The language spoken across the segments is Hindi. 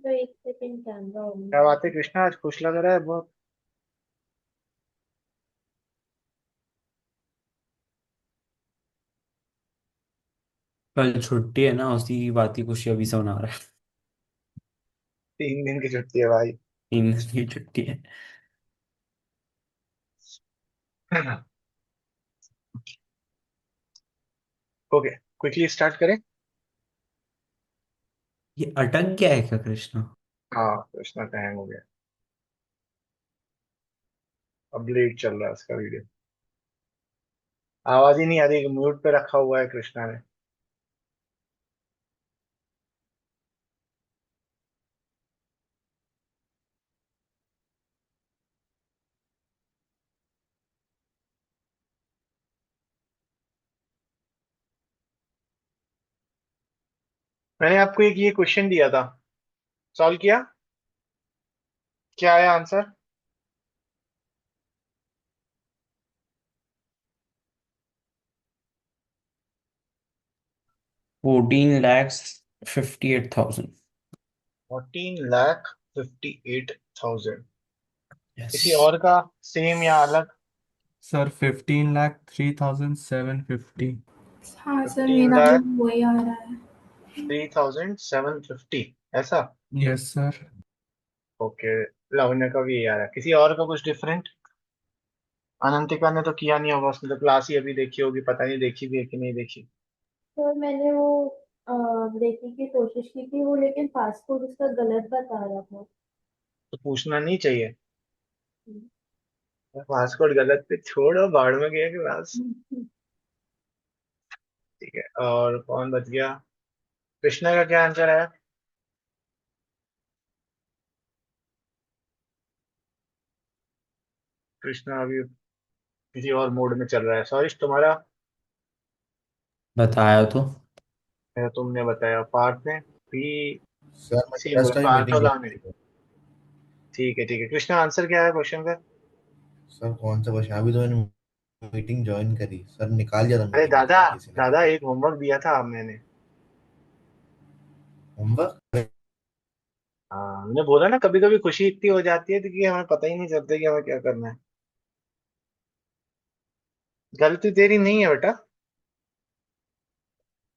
तो एक सेकंड कैमरा ऑन क्या कर बात है दो। कृष्णा, आज खुश लग रहा है बहुत। कल छुट्टी है ना, उसी की बात की खुशी अभी से मना रहा है। 3 दिन की छुट्टी है भाई। 3 दिन की छुट्टी है। ओके, क्विकली स्टार्ट करें। ये अटक गया है क्या कृष्णा? हाँ, कृष्णा का हैंग हो गया। अब लेट चल रहा है उसका वीडियो। आवाज ही नहीं आ रही, म्यूट पे रखा हुआ है कृष्णा ने। मैंने आपको एक ये क्वेश्चन दिया था, सॉल्व किया? क्या आया आंसर? 14,58,000। 14,58,000। यस। किसी और का सेम या अलग? सर 15,03,750। हाँ सर, फिफ्टीन मेरा भी लाख वही आ रहा है। 3,750 ऐसा। Yes sir. ओके, लावण्य का भी ये आ रहा है। किसी और का कुछ डिफरेंट? अनंतिका ने तो किया नहीं होगा, उसने तो क्लास ही अभी देखी होगी, पता नहीं देखी भी है कि नहीं देखी। सर मैंने वो अ, देखने की कोशिश की थी वो, लेकिन पासपोर्ट उसका गलत बता रहा था। तो पूछना नहीं चाहिए। पासवर्ड गलत पे छोड़ो, बाढ़ में गया क्लास। ठीक है, और कौन बच गया? कृष्णा का क्या आंसर आया? कृष्णा अभी किसी और मोड में चल रहा है। सॉरी, तुम्हारा? बताया तो। तुमने बताया, पार्थ ने भी सर मैं सेम बोला, जस्ट अभी पार्थ मीटिंग और लावण्य। ज्वाइन की। ठीक है ठीक है, कृष्णा आंसर क्या है क्वेश्चन का? सर कौन सा क्वेश्चन? अभी तो मैंने मीटिंग ज्वाइन करी सर, निकाल दिया था अरे मीटिंग में दादा, से किसी ने दादा मुझे। एक होमवर्क दिया था मैंने। होमवर्क? हाँ, मैंने बोला ना, कभी कभी खुशी इतनी हो जाती है कि हमें पता ही नहीं चलता कि हमें क्या करना है। गलती तेरी नहीं है बेटा।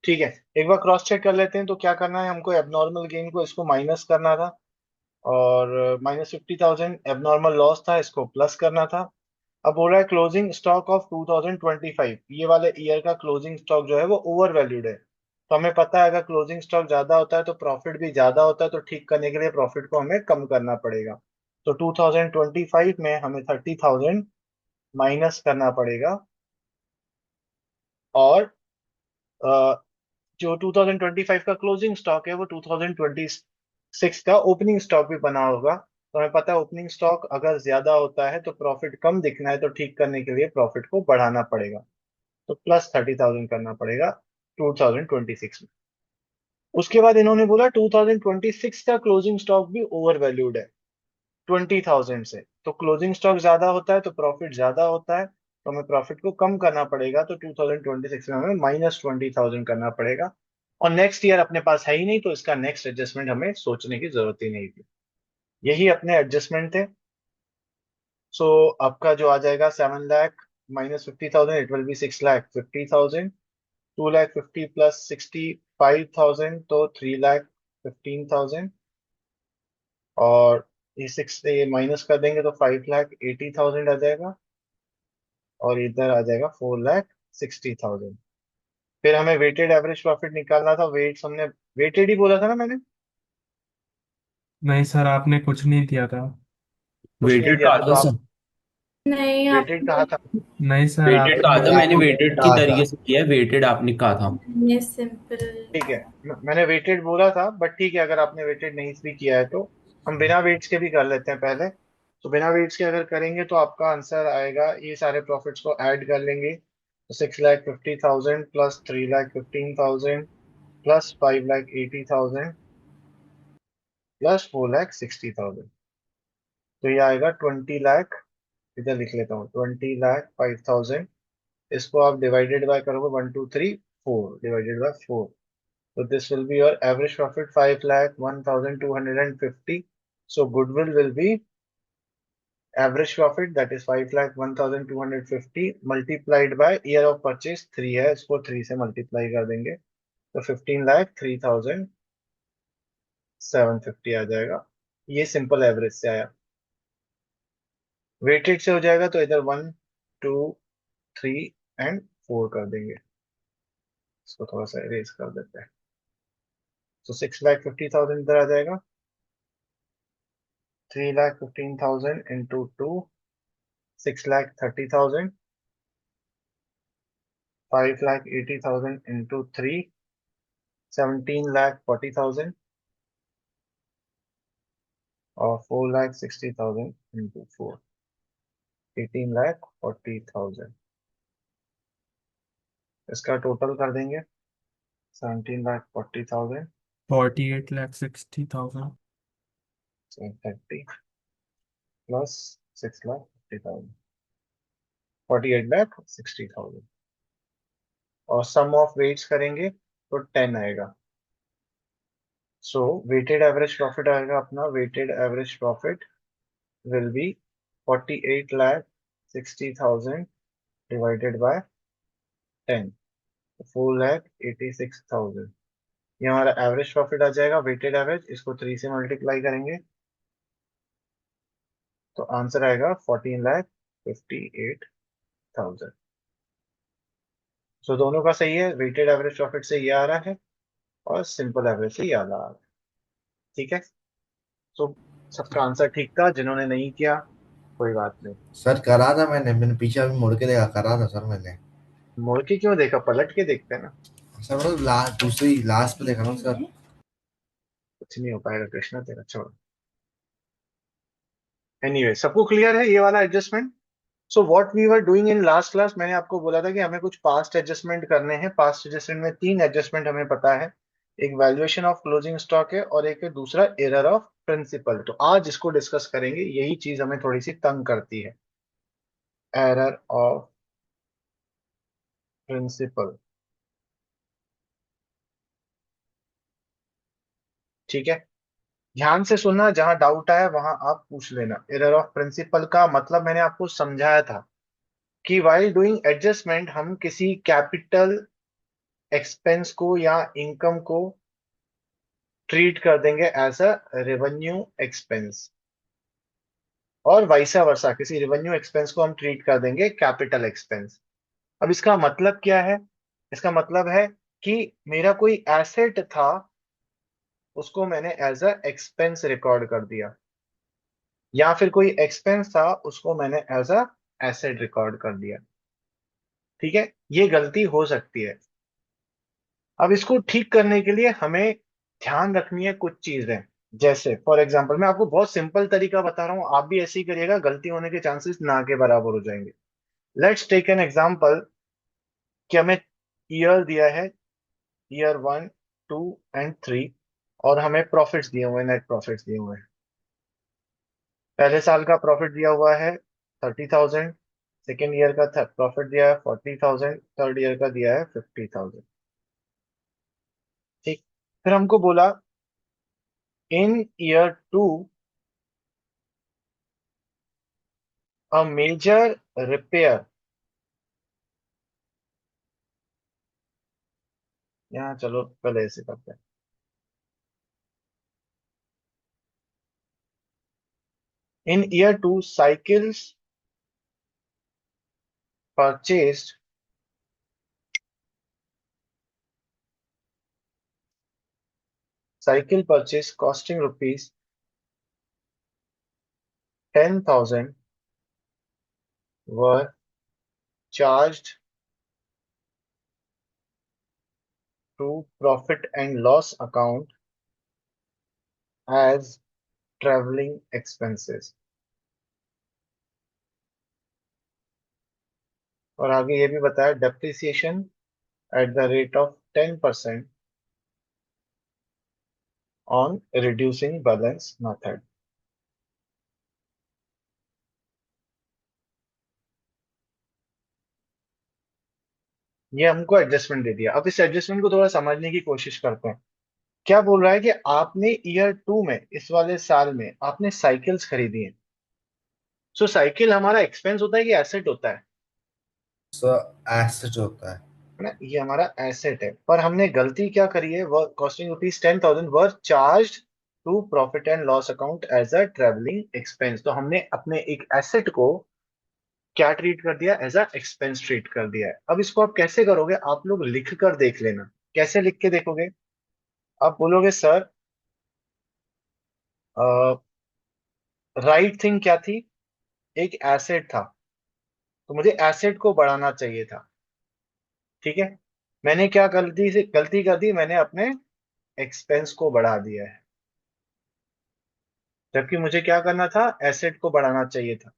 ठीक है, एक बार क्रॉस चेक कर लेते हैं। तो क्या करना है हमको? एबनॉर्मल गेन को, इसको माइनस करना था। और -50,000 एबनॉर्मल लॉस था, इसको प्लस करना था। अब बोल रहा है क्लोजिंग स्टॉक ऑफ 2025, ये वाले ईयर का क्लोजिंग स्टॉक जो है वो ओवर वैल्यूड है। तो हमें पता है अगर क्लोजिंग स्टॉक ज्यादा होता है तो प्रॉफिट भी ज्यादा होता है, तो ठीक करने के लिए प्रॉफिट को हमें कम करना पड़ेगा। तो 2025 में हमें 30,000 माइनस करना पड़ेगा। और जो 2025 का क्लोजिंग स्टॉक है वो 2026 का ओपनिंग स्टॉक भी बना होगा। तो हमें पता है ओपनिंग स्टॉक अगर ज्यादा होता है तो प्रॉफिट कम दिखना है, तो ठीक करने के लिए प्रॉफिट को बढ़ाना पड़ेगा। तो +30,000 करना पड़ेगा 2026 में। उसके बाद इन्होंने बोला 2026 का क्लोजिंग स्टॉक भी ओवर वैल्यूड है 20,000 से। तो क्लोजिंग स्टॉक ज्यादा होता है तो प्रॉफिट ज्यादा होता है, तो हमें प्रॉफिट को कम करना पड़ेगा। तो 2026 में हमें -20,000 करना पड़ेगा। और नेक्स्ट ईयर अपने पास है ही नहीं, तो इसका नेक्स्ट एडजस्टमेंट हमें सोचने की जरूरत ही नहीं थी। यही अपने एडजस्टमेंट थे। सो आपका जो आ जाएगा 7 लाख -50,000, इट विल बी 6,50,000। 2,50,000 +65,000 तो 3,15,000। और ये सिक्स से ये माइनस कर देंगे तो 5,80,000 आ जाएगा। और इधर आ जाएगा 4,60,000। फिर हमें वेटेड एवरेज प्रॉफिट निकालना था। वेट्स हमने वेटेड ही बोला था ना मैंने? नहीं सर, आपने कुछ नहीं दिया था। कुछ नहीं वेटेड दिया कहा था तो था आप? सर। नहीं वेटेड आपने। कहा था? नहीं सर, वेटेड आपने कहा था, वेटेड मैंने आपको वेटेड की कहा था। तरीके से किया है, वेटेड आपने कहा था। ये सिंपल। ठीक है, मैंने वेटेड बोला था, बट ठीक है अगर आपने वेटेड नहीं भी किया है तो हम बिना वेट्स के भी कर लेते हैं पहले। तो बिना वेट्स के अगर करेंगे तो आपका आंसर आएगा, ये सारे प्रॉफिट्स को ऐड कर लेंगे तो 6,50,000 +3,15,000 +5,80,000 +4,60,000। तो ये आएगा 20 लाख। इधर लिख लेता हूँ, 20,05,000। इसको आप डिवाइडेड बाय करोगे, 1 2 3 4 divided by 4। So this will be your average profit 5,01,250. So goodwill will be average profit, that is 5,01,250 multiplied by year of purchase 3 है, इसको 3 से मल्टीप्लाई कर देंगे तो 15,03,750 आ जाएगा। ये सिंपल एवरेज से आया। वेटेड से हो जाएगा तो इधर 1 2 3 एंड 4 कर देंगे, इसको थोड़ा सा इरेज कर देते हैं। तो 6,50,000 इधर आ जाएगा, 3,15,000 इंटू 2 6,30,000, 5,80,000 इंटू 3 17,40,000 और 4,60,000 इंटू 4 18,40,000। इसका टोटल कर देंगे 17,40,000 48,60,000। 30 प्लस 6,50,000 48,60,000 और सम ऑफ वेट्स करेंगे तो 10 आएगा। सो वेटेड एवरेज प्रॉफिट आएगा अपना, weighted average profit will be 48,60,000 divided by 10, 4,86,000। ये हमारा एवरेज प्रॉफिट आ जाएगा, वेटेड एवरेज, इसको 3 से मल्टीप्लाई करेंगे तो आंसर आएगा 14,58,000। सो दोनों का सही है, वेटेड एवरेज प्रॉफिट से ये आ रहा है और सिंपल एवरेज से ये आ रहा है। ठीक है, तो सबका आंसर ठीक था, जिन्होंने नहीं किया कोई बात नहीं। सर करा था मैंने पीछे अभी मुड़ के देखा, करा था सर मैंने। मुड़ के क्यों देखा, पलट के देखते हैं ना। सर मतलब दूसरी लास्ट पे देखा ना सर। कुछ नहीं हो पाएगा कृष्णा तेरा, छोड़। एनीवे, सबको क्लियर है ये वाला adjustment. So what we were doing in last class, मैंने आपको बोला था कि हमें कुछ पास्ट एडजस्टमेंट करने हैं। पास्ट एडजस्टमेंट में 3 एडजस्टमेंट हमें पता है, एक वैल्यूएशन ऑफ क्लोजिंग स्टॉक है और एक है दूसरा एरर ऑफ प्रिंसिपल। तो आज इसको डिस्कस करेंगे, यही चीज हमें थोड़ी सी तंग करती है, एरर ऑफ प्रिंसिपल। ठीक है, ध्यान से सुनना, जहां डाउट आए वहां आप पूछ लेना। एरर ऑफ प्रिंसिपल का मतलब मैंने आपको समझाया था कि वाइल डूइंग एडजस्टमेंट हम किसी कैपिटल एक्सपेंस को या इनकम को ट्रीट कर देंगे एज अ रेवेन्यू एक्सपेंस, और वाइसा वर्सा किसी रेवेन्यू एक्सपेंस को हम ट्रीट कर देंगे कैपिटल एक्सपेंस। अब इसका मतलब क्या है, इसका मतलब है कि मेरा कोई एसेट था, उसको मैंने एज अ एक्सपेंस रिकॉर्ड कर दिया, या फिर कोई एक्सपेंस था उसको मैंने एज अ एसेट रिकॉर्ड कर दिया। ठीक है, ये गलती हो सकती है। अब इसको ठीक करने के लिए हमें ध्यान रखनी है कुछ चीजें। जैसे फॉर एग्जांपल, मैं आपको बहुत सिंपल तरीका बता रहा हूं, आप भी ऐसे ही करिएगा, गलती होने के चांसेस ना के बराबर हो जाएंगे। लेट्स टेक एन एग्जांपल कि हमें ईयर दिया है, ईयर 1 2 एंड 3, और हमें प्रॉफिट्स दिए हुए हैं, नेट प्रॉफिट्स दिए हुए हैं। पहले साल का प्रॉफिट दिया हुआ है 30,000, सेकेंड ईयर का प्रॉफिट दिया है 40,000, थर्ड ईयर का दिया है 50,000। ठीक, फिर हमको बोला in year 2 a major repair, यहाँ चलो पहले ऐसे करते हैं, in year 2 cycles purchased cycle purchase costing rupees 10,000 were charged to profit and loss account as traveling expenses। और आगे ये भी बताया depreciation at the rate of 10% on reducing balance method. ये हमको एडजस्टमेंट दे दिया। अब इस एडजस्टमेंट को थोड़ा समझने की कोशिश करते हैं। क्या बोल रहा है कि आपने ईयर 2 में, इस वाले साल में आपने साइकिल्स खरीदी हैं। सो साइकिल हमारा एक्सपेंस होता है कि एसेट होता सर एसेट होता है। है ना, ये हमारा एसेट है। पर हमने गलती क्या करी है, वह costing ₹10,000 were charge to profit and loss account as a travelling expense. तो हमने अपने एक एसेट को क्या ट्रीट कर दिया, एज अ एक्सपेंस ट्रीट कर दिया है। अब इसको आप कैसे करोगे, आप लोग लिख कर देख लेना। कैसे लिख के देखोगे, आप बोलोगे सर राइट थिंग क्या थी, एक एसेट था, तो मुझे एसेट को बढ़ाना चाहिए था। ठीक है, मैंने क्या गलती कर दी, मैंने अपने एक्सपेंस को बढ़ा दिया है, जबकि मुझे क्या करना था, एसेट को बढ़ाना चाहिए था।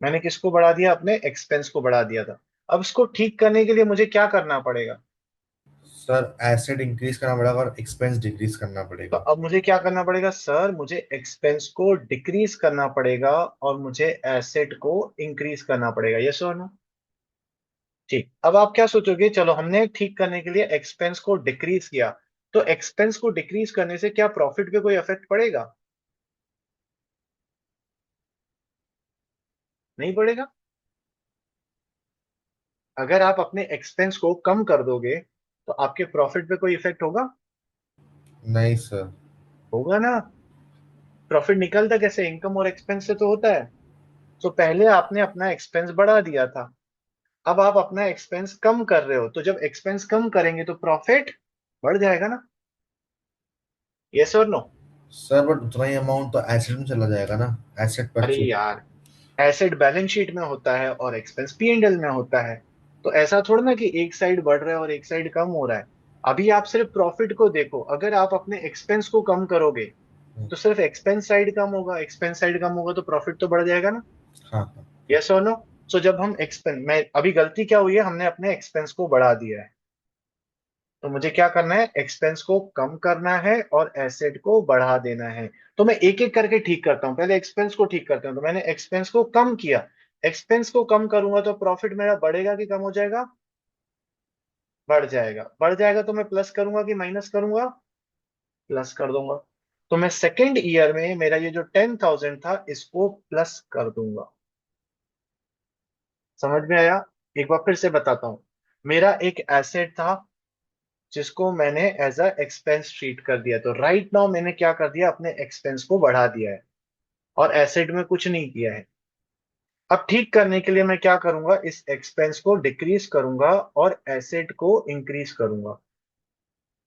मैंने किसको बढ़ा दिया, अपने एक्सपेंस को बढ़ा दिया था। अब इसको ठीक करने के लिए मुझे क्या करना पड़ेगा, सर एसेट इंक्रीज करना पड़ेगा और एक्सपेंस डिक्रीज करना तो पड़ेगा। अब मुझे क्या करना पड़ेगा सर, मुझे एक्सपेंस को डिक्रीज करना पड़ेगा और मुझे एसेट को इंक्रीज करना पड़ेगा। यस और नो। ठीक, अब आप क्या सोचोगे, चलो हमने ठीक करने के लिए एक्सपेंस को डिक्रीज किया, तो एक्सपेंस को डिक्रीज करने से क्या प्रॉफिट पे कोई इफेक्ट पड़ेगा, नहीं पड़ेगा। अगर आप अपने एक्सपेंस को कम कर दोगे तो आपके प्रॉफिट पे कोई इफेक्ट होगा, नहीं सर। होगा ना। प्रॉफिट निकलता कैसे, इनकम और एक्सपेंस से तो होता है। तो पहले आपने अपना एक्सपेंस बढ़ा दिया था, अब आप अपना एक्सपेंस कम कर रहे हो, तो जब एक्सपेंस कम करेंगे तो प्रॉफिट बढ़ जाएगा ना। यस और नो। सर बट उतना ही अमाउंट तो एसेट में चला जाएगा ना, एसेट अरे परचेज। यार, एसेट बैलेंस शीट में होता है और एक्सपेंस P&L में होता है। तो ऐसा थोड़ा ना कि एक साइड बढ़ रहा है और एक साइड कम हो रहा है। अभी आप सिर्फ प्रॉफिट को देखो, अगर आप अपने एक्सपेंस को कम करोगे तो सिर्फ एक्सपेंस साइड कम होगा, एक्सपेंस साइड कम होगा तो प्रॉफिट तो बढ़ जाएगा ना। हाँ हाँ। यस और नो। सो जब हम एक्सपेंस, मैं अभी गलती क्या हुई है, हमने अपने एक्सपेंस को बढ़ा दिया है, तो मुझे क्या करना है, एक्सपेंस को कम करना है और एसेट को बढ़ा देना है। तो मैं एक एक करके ठीक करता हूँ, पहले एक्सपेंस को ठीक करता हूँ। तो मैंने एक्सपेंस को कम किया, एक्सपेंस को कम करूंगा तो प्रॉफिट मेरा बढ़ेगा कि कम हो जाएगा, बढ़ जाएगा। बढ़ जाएगा तो मैं प्लस करूंगा कि माइनस करूंगा, प्लस कर दूंगा। तो मैं सेकेंड ईयर में मेरा ये जो 10,000 था इसको प्लस कर दूंगा। समझ में आया। एक बार फिर से बताता हूँ। मेरा एक एसेट था जिसको मैंने एज अ एक्सपेंस ट्रीट कर दिया, तो राइट नाउ मैंने क्या कर दिया, अपने एक्सपेंस को बढ़ा दिया है और एसेट में कुछ नहीं किया है। अब ठीक करने के लिए मैं क्या करूंगा, इस एक्सपेंस को डिक्रीज करूंगा और एसेट को इंक्रीज करूंगा।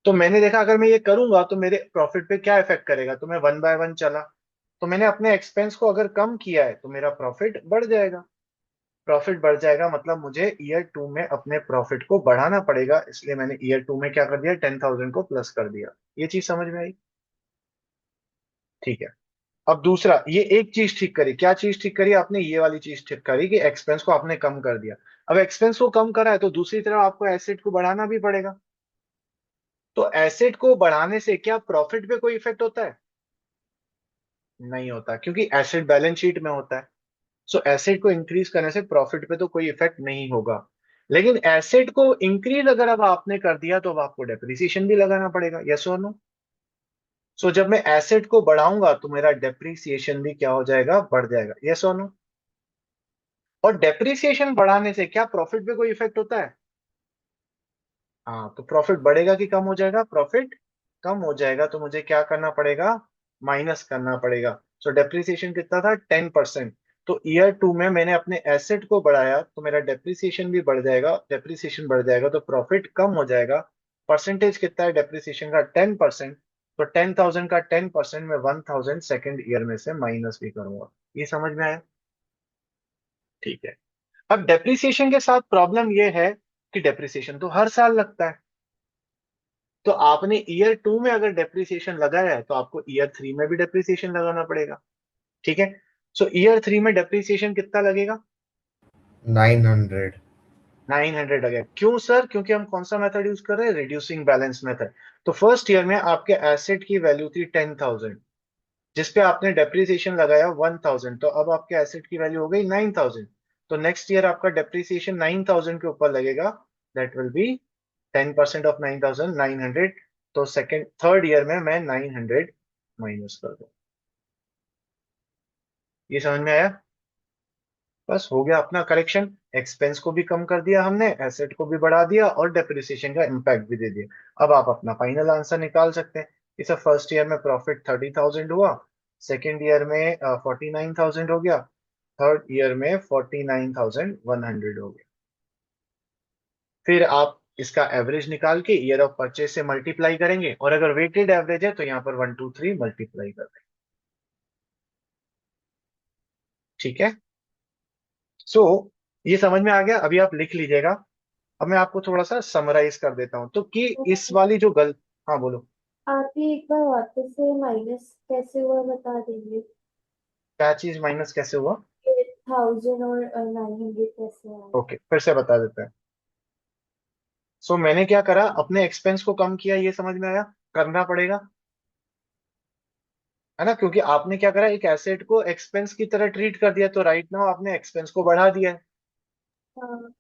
तो मैंने देखा अगर मैं ये करूंगा तो मेरे प्रॉफिट पे क्या इफेक्ट करेगा, तो मैं 1 बाय 1 चला। तो मैंने अपने एक्सपेंस को अगर कम किया है तो मेरा प्रॉफिट बढ़ जाएगा। प्रॉफिट बढ़ जाएगा मतलब मुझे ईयर 2 में अपने प्रॉफिट को बढ़ाना पड़ेगा, इसलिए मैंने ईयर 2 में क्या कर दिया, 10,000 को प्लस कर दिया। ये चीज समझ में आई। ठीक है। अब दूसरा, ये एक चीज ठीक करी, क्या चीज ठीक करी आपने, ये वाली चीज ठीक करी कि एक्सपेंस को आपने कम कर दिया। अब एक्सपेंस को कम करा है तो दूसरी तरफ आपको एसेट को बढ़ाना भी पड़ेगा। तो एसेट को बढ़ाने से क्या प्रॉफिट पे कोई इफेक्ट होता है, नहीं होता, क्योंकि एसेट बैलेंस शीट में होता है। सो एसेट को इंक्रीज करने से प्रॉफिट पे तो कोई इफेक्ट नहीं होगा। लेकिन एसेट को इंक्रीज अगर अब आपने कर दिया तो अब आपको डेप्रिसिएशन भी लगाना पड़ेगा। यस और नो। सो जब मैं एसेट को बढ़ाऊंगा तो मेरा डेप्रिसिएशन भी क्या हो जाएगा, बढ़ जाएगा। यस और नो। और डेप्रिसिएशन बढ़ाने से क्या प्रॉफिट पे कोई इफेक्ट होता है, हाँ, तो प्रॉफिट बढ़ेगा कि कम हो जाएगा, प्रॉफिट कम हो जाएगा, तो मुझे क्या करना पड़ेगा, माइनस करना पड़ेगा। सो डेप्रिसिएशन कितना था, 10%। तो ईयर 2 में मैंने अपने एसेट को बढ़ाया तो मेरा डेप्रिसिएशन भी बढ़ जाएगा, डेप्रिसिएशन बढ़ जाएगा तो प्रॉफिट कम हो जाएगा। परसेंटेज कितना है डेप्रिसिएशन का, 10%। तो 10,000 का 10% में 1,000 सेकेंड ईयर में से माइनस भी करूंगा। ये समझ में आया। ठीक है। अब डेप्रिसिएशन के साथ प्रॉब्लम यह है कि डेप्रिसिएशन तो हर साल लगता है। तो आपने ईयर 2 में अगर डेप्रिसिएशन लगाया है तो आपको ईयर 3 में भी डेप्रिसिएशन लगाना पड़ेगा। ठीक है। सो ईयर 3 में डेप्रिसिएशन कितना लगेगा, 900। 900 लगेगा। क्यों सर, क्योंकि हम कौन सा मेथड यूज कर रहे हैं, रिड्यूसिंग बैलेंस मेथड। तो फर्स्ट ईयर में आपके एसेट की वैल्यू थी 10,000, जिसपे आपने डेप्रिसिएशन लगाया 1,000, तो अब आपके एसेट की वैल्यू हो गई 9,000। तो नेक्स्ट ईयर आपका डेप्रिसिएशन 9,000 के ऊपर लगेगा। That will be 10% of 9,900। तो सेकेंड थर्ड ईयर में मैं 900 माइनस कर दूं। ये समझ में आया? बस हो गया अपना करेक्शन। एक्सपेंस को भी कम कर दिया हमने, एसेट को भी बढ़ा दिया और डेप्रिसिएशन का इम्पैक्ट भी दे दिया। अब आप अपना फाइनल आंसर निकाल सकते हैं। इस फर्स्ट ईयर में प्रॉफिट 30,000 हुआ, सेकेंड ईयर में 49,000 हो गया, थर्ड ईयर में 49,100 हो गया। फिर आप इसका एवरेज निकाल के ईयर ऑफ परचेज से मल्टीप्लाई करेंगे, और अगर वेटेड एवरेज है तो यहाँ पर 1 2 3 मल्टीप्लाई कर देंगे। ठीक है। सो ये समझ में आ गया? अभी आप लिख लीजिएगा। अब मैं आपको थोड़ा सा समराइज कर देता हूं, तो कि इस तो वाली जो गल हाँ बोलो। आप ये एक बार वापस से माइनस कैसे हुआ बता देंगे? क्या चीज माइनस कैसे हुआ? 1000 और 900 कैसे आया? ओके, फिर से बता देते हैं। सो मैंने क्या करा, अपने एक्सपेंस को कम किया, ये समझ में आया? करना पड़ेगा, है ना? क्योंकि आपने क्या करा, एक एसेट को एक्सपेंस की तरह ट्रीट कर दिया, तो राइट नाउ आपने एक्सपेंस को बढ़ा दिया है। हाँ।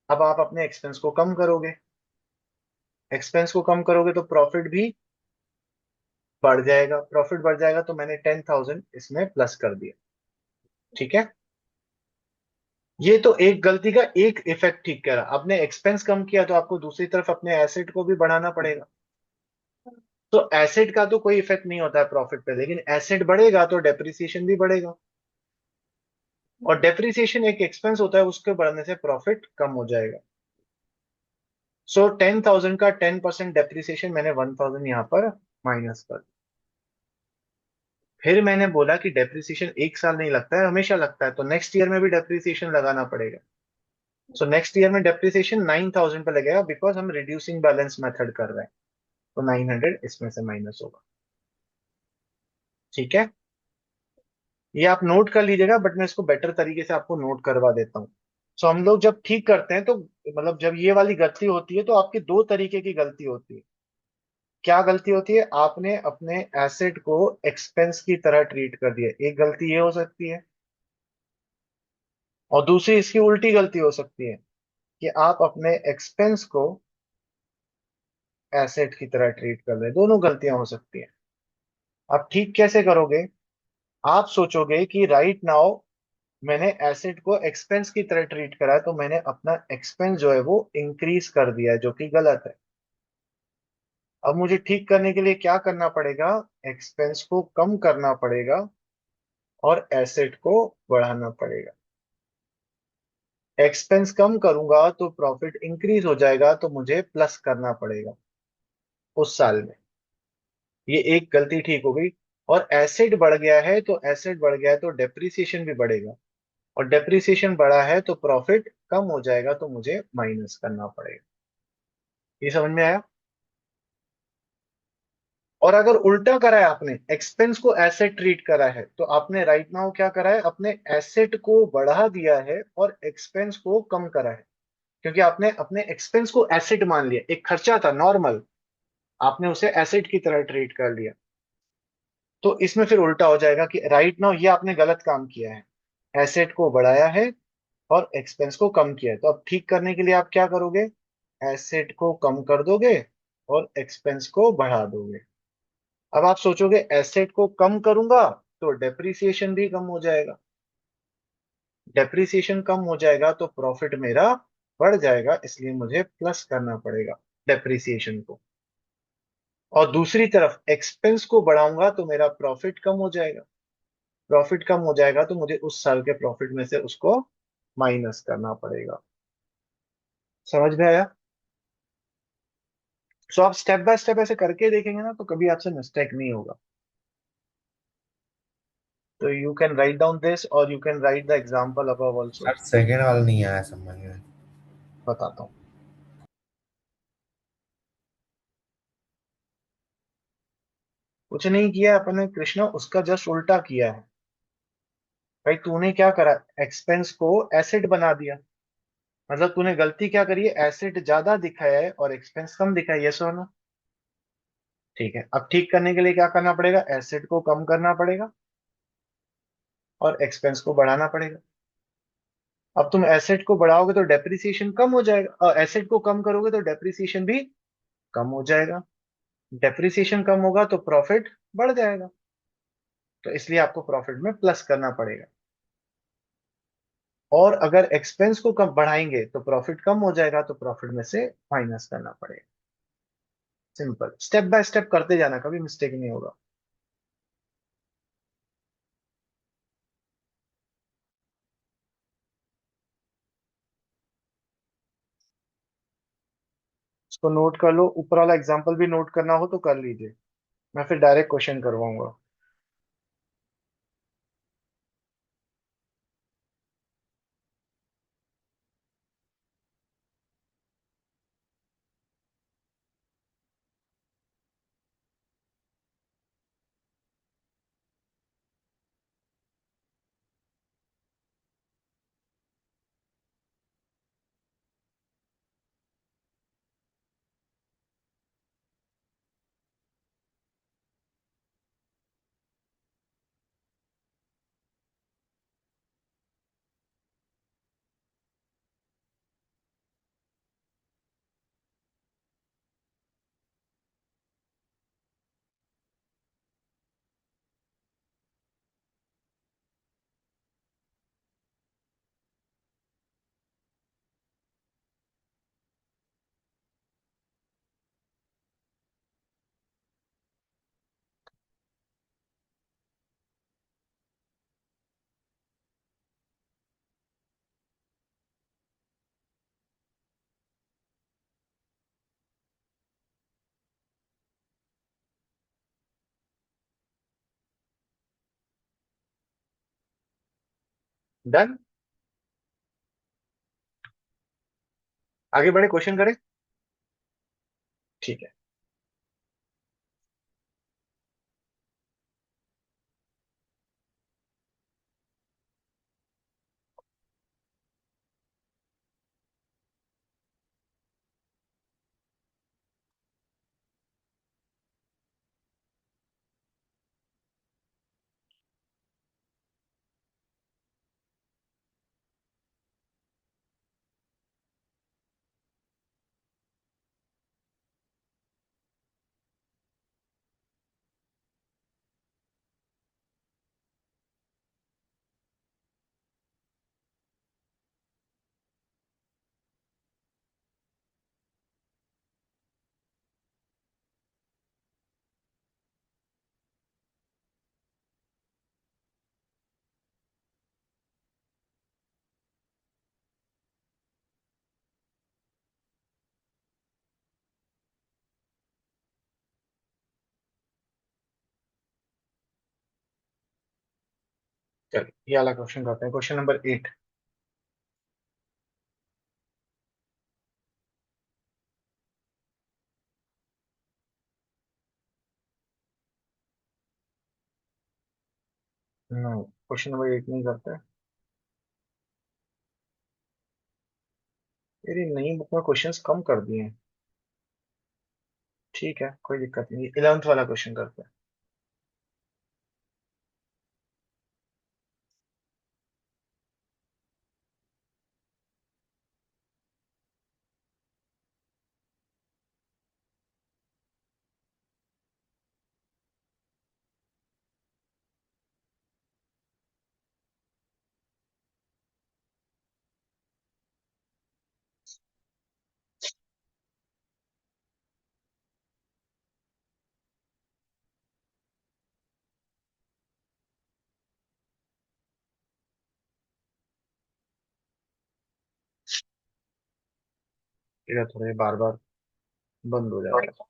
अब आप अपने एक्सपेंस को कम करोगे, एक्सपेंस को कम करोगे तो प्रॉफिट भी बढ़ जाएगा, प्रॉफिट बढ़ जाएगा, तो मैंने 10,000 इसमें प्लस कर दिया। ठीक है। ये तो एक गलती का एक इफेक्ट ठीक करा, आपने एक्सपेंस कम किया, तो आपको दूसरी तरफ अपने एसेट को भी बढ़ाना पड़ेगा। तो एसेट का तो कोई इफेक्ट नहीं होता है प्रॉफिट पे, लेकिन एसेट बढ़ेगा तो डेप्रिसिएशन भी बढ़ेगा, और डेप्रिसिएशन एक एक्सपेंस होता है, उसके बढ़ने से प्रॉफिट कम हो जाएगा। सो 10,000 का 10% डेप्रिसिएशन, मैंने 1,000 यहाँ पर माइनस कर दिया। फिर मैंने बोला कि डेप्रिसिएशन एक साल नहीं लगता है, हमेशा लगता है, तो नेक्स्ट ईयर में भी डेप्रिसिएशन लगाना पड़ेगा। सो नेक्स्ट ईयर में डेप्रिसिएशन 9,000 पे लगेगा, बिकॉज हम रिड्यूसिंग बैलेंस मेथड कर रहे हैं, तो 900 इसमें से माइनस होगा। ठीक है। ये आप नोट कर लीजिएगा, बट मैं इसको बेटर तरीके से आपको नोट करवा देता हूँ। सो हम लोग जब ठीक करते हैं, तो मतलब जब ये वाली गलती होती है, तो आपकी दो तरीके की गलती होती है। क्या गलती होती है? आपने अपने एसेट को एक्सपेंस की तरह ट्रीट कर दिया, एक गलती ये हो सकती है। और दूसरी इसकी उल्टी गलती हो सकती है, कि आप अपने एक्सपेंस को एसेट की तरह ट्रीट कर रहे हैं। दोनों गलतियां हो सकती हैं। आप ठीक कैसे करोगे? आप सोचोगे कि राइट नाउ मैंने एसेट को एक्सपेंस की तरह ट्रीट करा है, तो मैंने अपना एक्सपेंस जो है वो इंक्रीज कर दिया है, जो कि गलत है। अब मुझे ठीक करने के लिए क्या करना पड़ेगा? एक्सपेंस को कम करना पड़ेगा और एसेट को बढ़ाना पड़ेगा। एक्सपेंस कम करूंगा तो प्रॉफिट इंक्रीज हो जाएगा, तो मुझे प्लस करना पड़ेगा उस साल में। ये एक गलती ठीक हो गई। और एसेट बढ़ गया है, तो एसेट बढ़ गया है तो डेप्रिसिएशन भी बढ़ेगा, और डेप्रिसिएशन बढ़ा है तो प्रॉफिट कम हो जाएगा, तो मुझे माइनस करना पड़ेगा। ये समझ में आया? और अगर उल्टा करा है, आपने एक्सपेंस को एसेट ट्रीट करा है, तो आपने राइट नाउ क्या करा है, अपने एसेट को बढ़ा दिया है और एक्सपेंस को कम करा है। क्योंकि आपने अपने एक्सपेंस को एसेट मान लिया, एक खर्चा था नॉर्मल, आपने उसे एसेट की तरह ट्रीट कर लिया। तो इसमें फिर उल्टा हो जाएगा कि राइट नाउ ये आपने गलत काम किया है, एसेट को बढ़ाया है और एक्सपेंस को कम किया है। तो अब ठीक करने के लिए आप क्या करोगे? एसेट को कम कर दोगे और एक्सपेंस को बढ़ा दोगे। अब आप सोचोगे एसेट को कम करूंगा तो डेप्रिसिएशन भी कम हो जाएगा, डेप्रिसिएशन कम हो जाएगा तो प्रॉफिट मेरा बढ़ जाएगा, इसलिए मुझे प्लस करना पड़ेगा डेप्रिसिएशन को। और दूसरी तरफ एक्सपेंस को बढ़ाऊंगा तो मेरा प्रॉफिट कम हो जाएगा, प्रॉफिट कम हो जाएगा तो मुझे उस साल के प्रॉफिट में से उसको माइनस करना पड़ेगा। समझ में आया? सो आप स्टेप बाय स्टेप ऐसे करके देखेंगे ना, तो कभी आपसे मिस्टेक नहीं होगा। तो you can write down this, और you can write the example above sir also. Second वाला नहीं आया समझ में। बताता हूँ। कुछ नहीं किया है अपन ने कृष्णा, उसका जस्ट उल्टा किया है। भाई तूने क्या करा, एक्सपेंस को एसेट बना दिया। मतलब तूने गलती क्या करी है, एसेट ज्यादा दिखाया है और एक्सपेंस कम दिखाया है। यस और नो? ठीक है। अब ठीक करने के लिए क्या करना पड़ेगा? एसेट को कम करना पड़ेगा और एक्सपेंस को बढ़ाना पड़ेगा। अब तुम एसेट को बढ़ाओगे तो डेप्रिसिएशन कम हो जाएगा, एसेट को कम करोगे तो डेप्रिसिएशन भी कम हो जाएगा। डेप्रिसिएशन कम होगा तो प्रॉफिट बढ़ जाएगा, तो इसलिए आपको प्रॉफिट में प्लस करना पड़ेगा। और अगर एक्सपेंस को कम बढ़ाएंगे तो प्रॉफिट कम हो जाएगा, तो प्रॉफिट में से माइनस करना पड़ेगा। सिंपल, स्टेप बाय स्टेप करते जाना, कभी मिस्टेक नहीं होगा। इसको नोट कर लो, ऊपर वाला एग्जांपल भी नोट करना हो तो कर लीजिए, मैं फिर डायरेक्ट क्वेश्चन करवाऊंगा। डन। आगे बढ़े, क्वेश्चन करें। ठीक है। चलिए ये वाला क्वेश्चन करते हैं, क्वेश्चन नंबर 8। क्वेश्चन नंबर 8 नहीं करते हैं। मेरी नई बुक में क्वेश्चंस कम कर दिए हैं। ठीक है, कोई दिक्कत नहीं, 11th वाला क्वेश्चन करते हैं। ठीक है, थोड़े बार बार बंद हो जाएगा।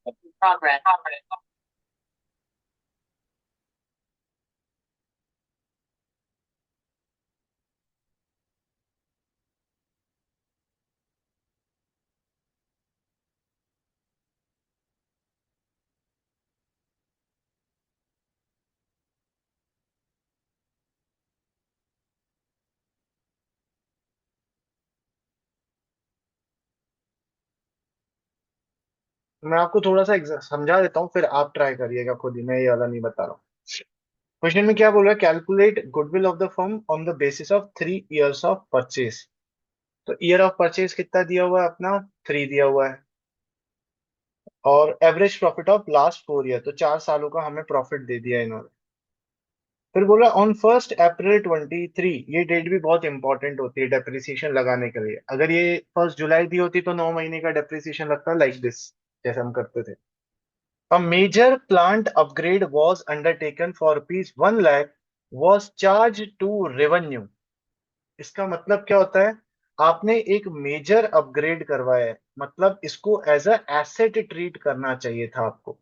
मैं आपको थोड़ा सा समझा देता हूँ, फिर आप ट्राई करिएगा खुद ही, मैं ये वाला नहीं बता रहा हूँ। क्वेश्चन में क्या बोल रहा है, calculate goodwill of the firm on the basis of 3 years of purchase. तो ईयर ऑफ परचेज कितना दिया हुआ है अपना, 3 दिया हुआ है। और average profit of last 4 year, तो 4 सालों का हमें प्रॉफिट दे दिया इन्होंने। फिर बोला ऑन 1 अप्रैल 23, ये डेट भी बहुत इंपॉर्टेंट होती है डेप्रिसिएशन लगाने के लिए। अगर ये 1 जुलाई दी होती तो 9 महीने का डेप्रिसिएशन लगता, लाइक दिस, जैसे हम करते थे। A major plant upgrade was undertaken for ₹1 lakh was charged to revenue। इसका मतलब क्या होता है, आपने एक मेजर अपग्रेड करवाया है, मतलब इसको एज अ एसेट ट्रीट करना चाहिए था आपको।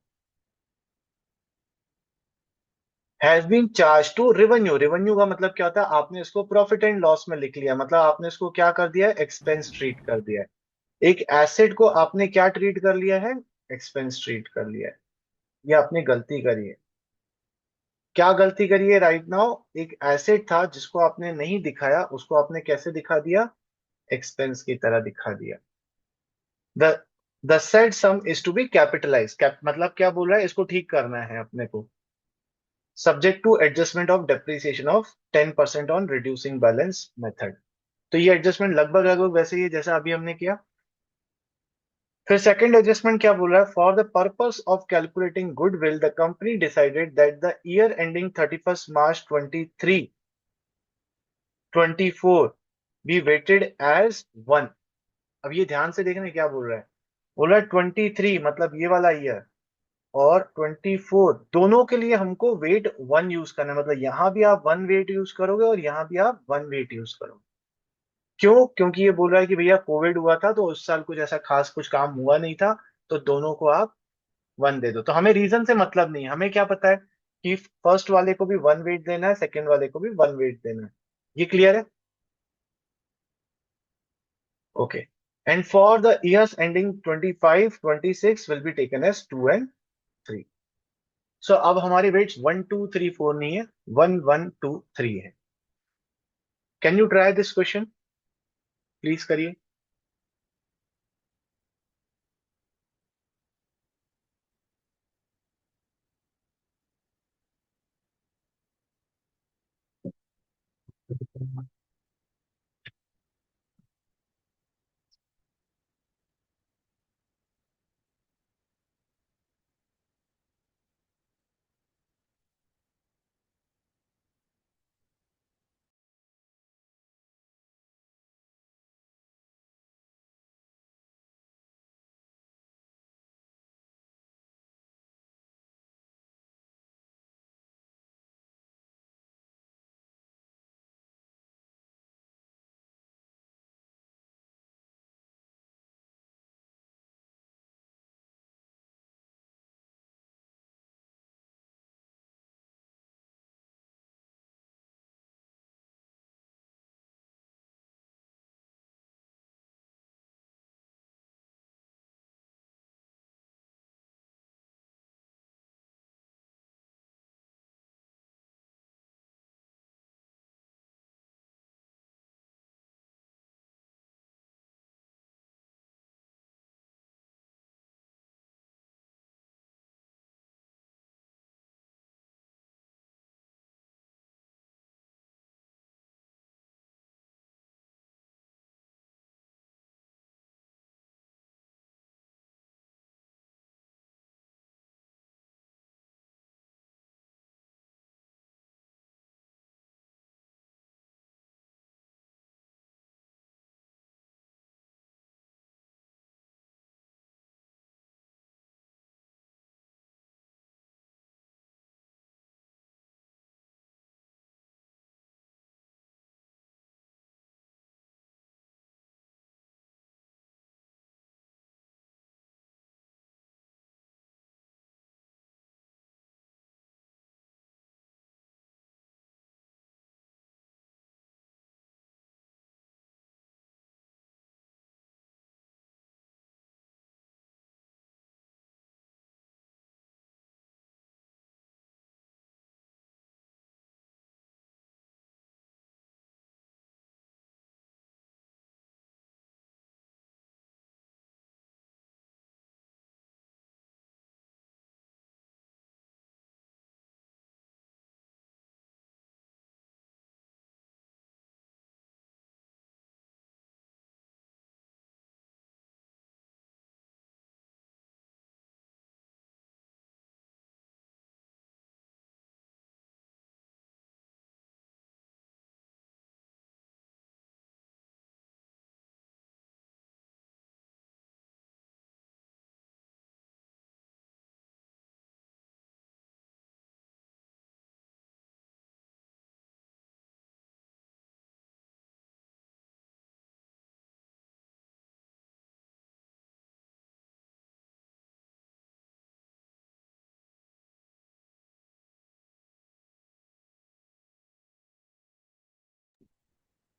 Has been charge to revenue, revenue का मतलब क्या होता है, आपने इसको प्रॉफिट एंड लॉस में लिख लिया, मतलब आपने इसको क्या कर दिया है, एक्सपेंस ट्रीट कर दिया है। एक एसेट को आपने क्या ट्रीट कर लिया है, एक्सपेंस ट्रीट कर लिया है। ये आपने गलती करी है। क्या गलती करी है राइट नाउ, एक एसेट था जिसको आपने नहीं दिखाया, उसको आपने कैसे दिखा दिया, एक्सपेंस की तरह दिखा दिया। The the said sum is to be capitalise, मतलब क्या बोल रहा है, इसको ठीक करना है अपने को, subject to adjustment of depreciation of 10% on reducing balance method. तो ये एडजस्टमेंट लगभग लगभग वैसे ही है जैसा अभी हमने किया। फिर सेकंड एडजस्टमेंट क्या बोल रहा है, for the purpose of calculating goodwill the company decided that the year ending 31 March 2023-24 be weighted as 1। अब ये ध्यान से देखना क्या बोल रहा है, बोल रहा है 23 मतलब ये वाला ईयर, और 24 दोनों के लिए हमको वेट 1 यूज करना है, मतलब यहां भी आप 1 वेट यूज करोगे और यहां भी आप 1 वेट यूज करोगे। क्यों, क्योंकि ये बोल रहा है कि भैया कोविड हुआ था तो उस साल कुछ ऐसा खास कुछ काम हुआ नहीं था, तो दोनों को आप 1 दे दो। तो हमें रीजन से मतलब नहीं है, हमें क्या पता है कि फर्स्ट वाले को भी 1 वेट देना है, सेकंड वाले को भी 1 वेट देना है। ये क्लियर है? Okay. And for the years ending 25-26 will be taken as 2 and 3। So अब हमारे वेट्स 1 2 3 4 नहीं है, 1 1 2 3 है। Can you try this question, please करिए।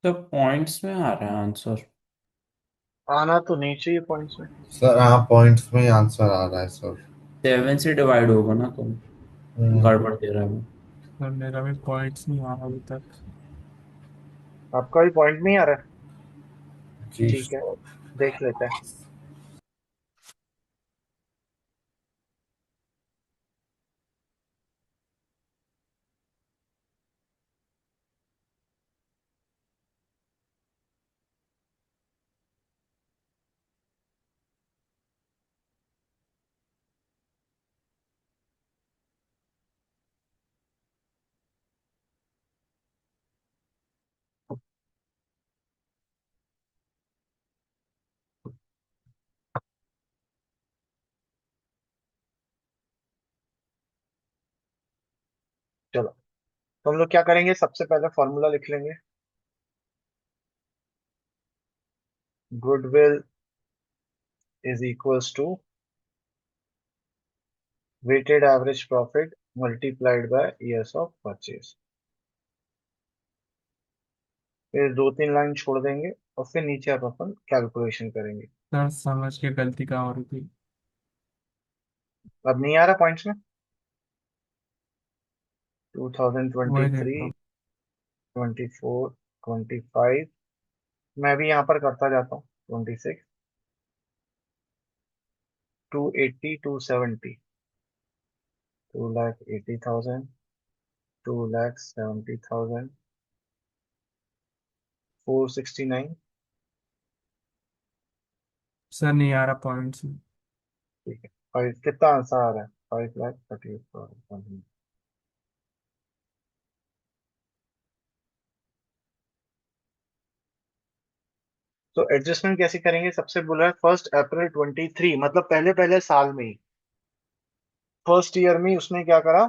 तो पॉइंट्स में आ रहा है आंसर। आना तो नहीं चाहिए पॉइंट्स में। सर हाँ, पॉइंट्स में ही आंसर आ रहा है सर। 7 से डिवाइड होगा ना, तो हम्म, गड़बड़ दे रहा है वो। सर मेरा भी पॉइंट्स नहीं आ रहा अभी तक। आपका भी पॉइंट नहीं आ रहा है? जी ठीक है, सर। देख लेते हैं। चलो, तो हम लोग क्या करेंगे, सबसे पहले फॉर्मूला लिख लेंगे। Goodwill is equals to weighted average profit multiplied by years of purchase. फिर दो तीन लाइन छोड़ देंगे और फिर नीचे आप अपन कैलकुलेशन करेंगे। सर समझ के गलती कहाँ हो रही थी। अब नहीं आ रहा पॉइंट्स में? वही देख 2023, रहा हूँ। 24, 25, मैं भी यहाँ पर करता जाता हूँ। 26, 280, 270, 2,80,000, 2,70,000, 469। सर नहीं आ रहा पॉइंट्स में। ठीक है, फाइव कितना आंसर आ रहा है? 5,38,000। तो एडजस्टमेंट कैसे करेंगे? सबसे बोला है 1 अप्रैल 23, मतलब पहले पहले साल में ही, फर्स्ट ईयर में ही उसने क्या करा।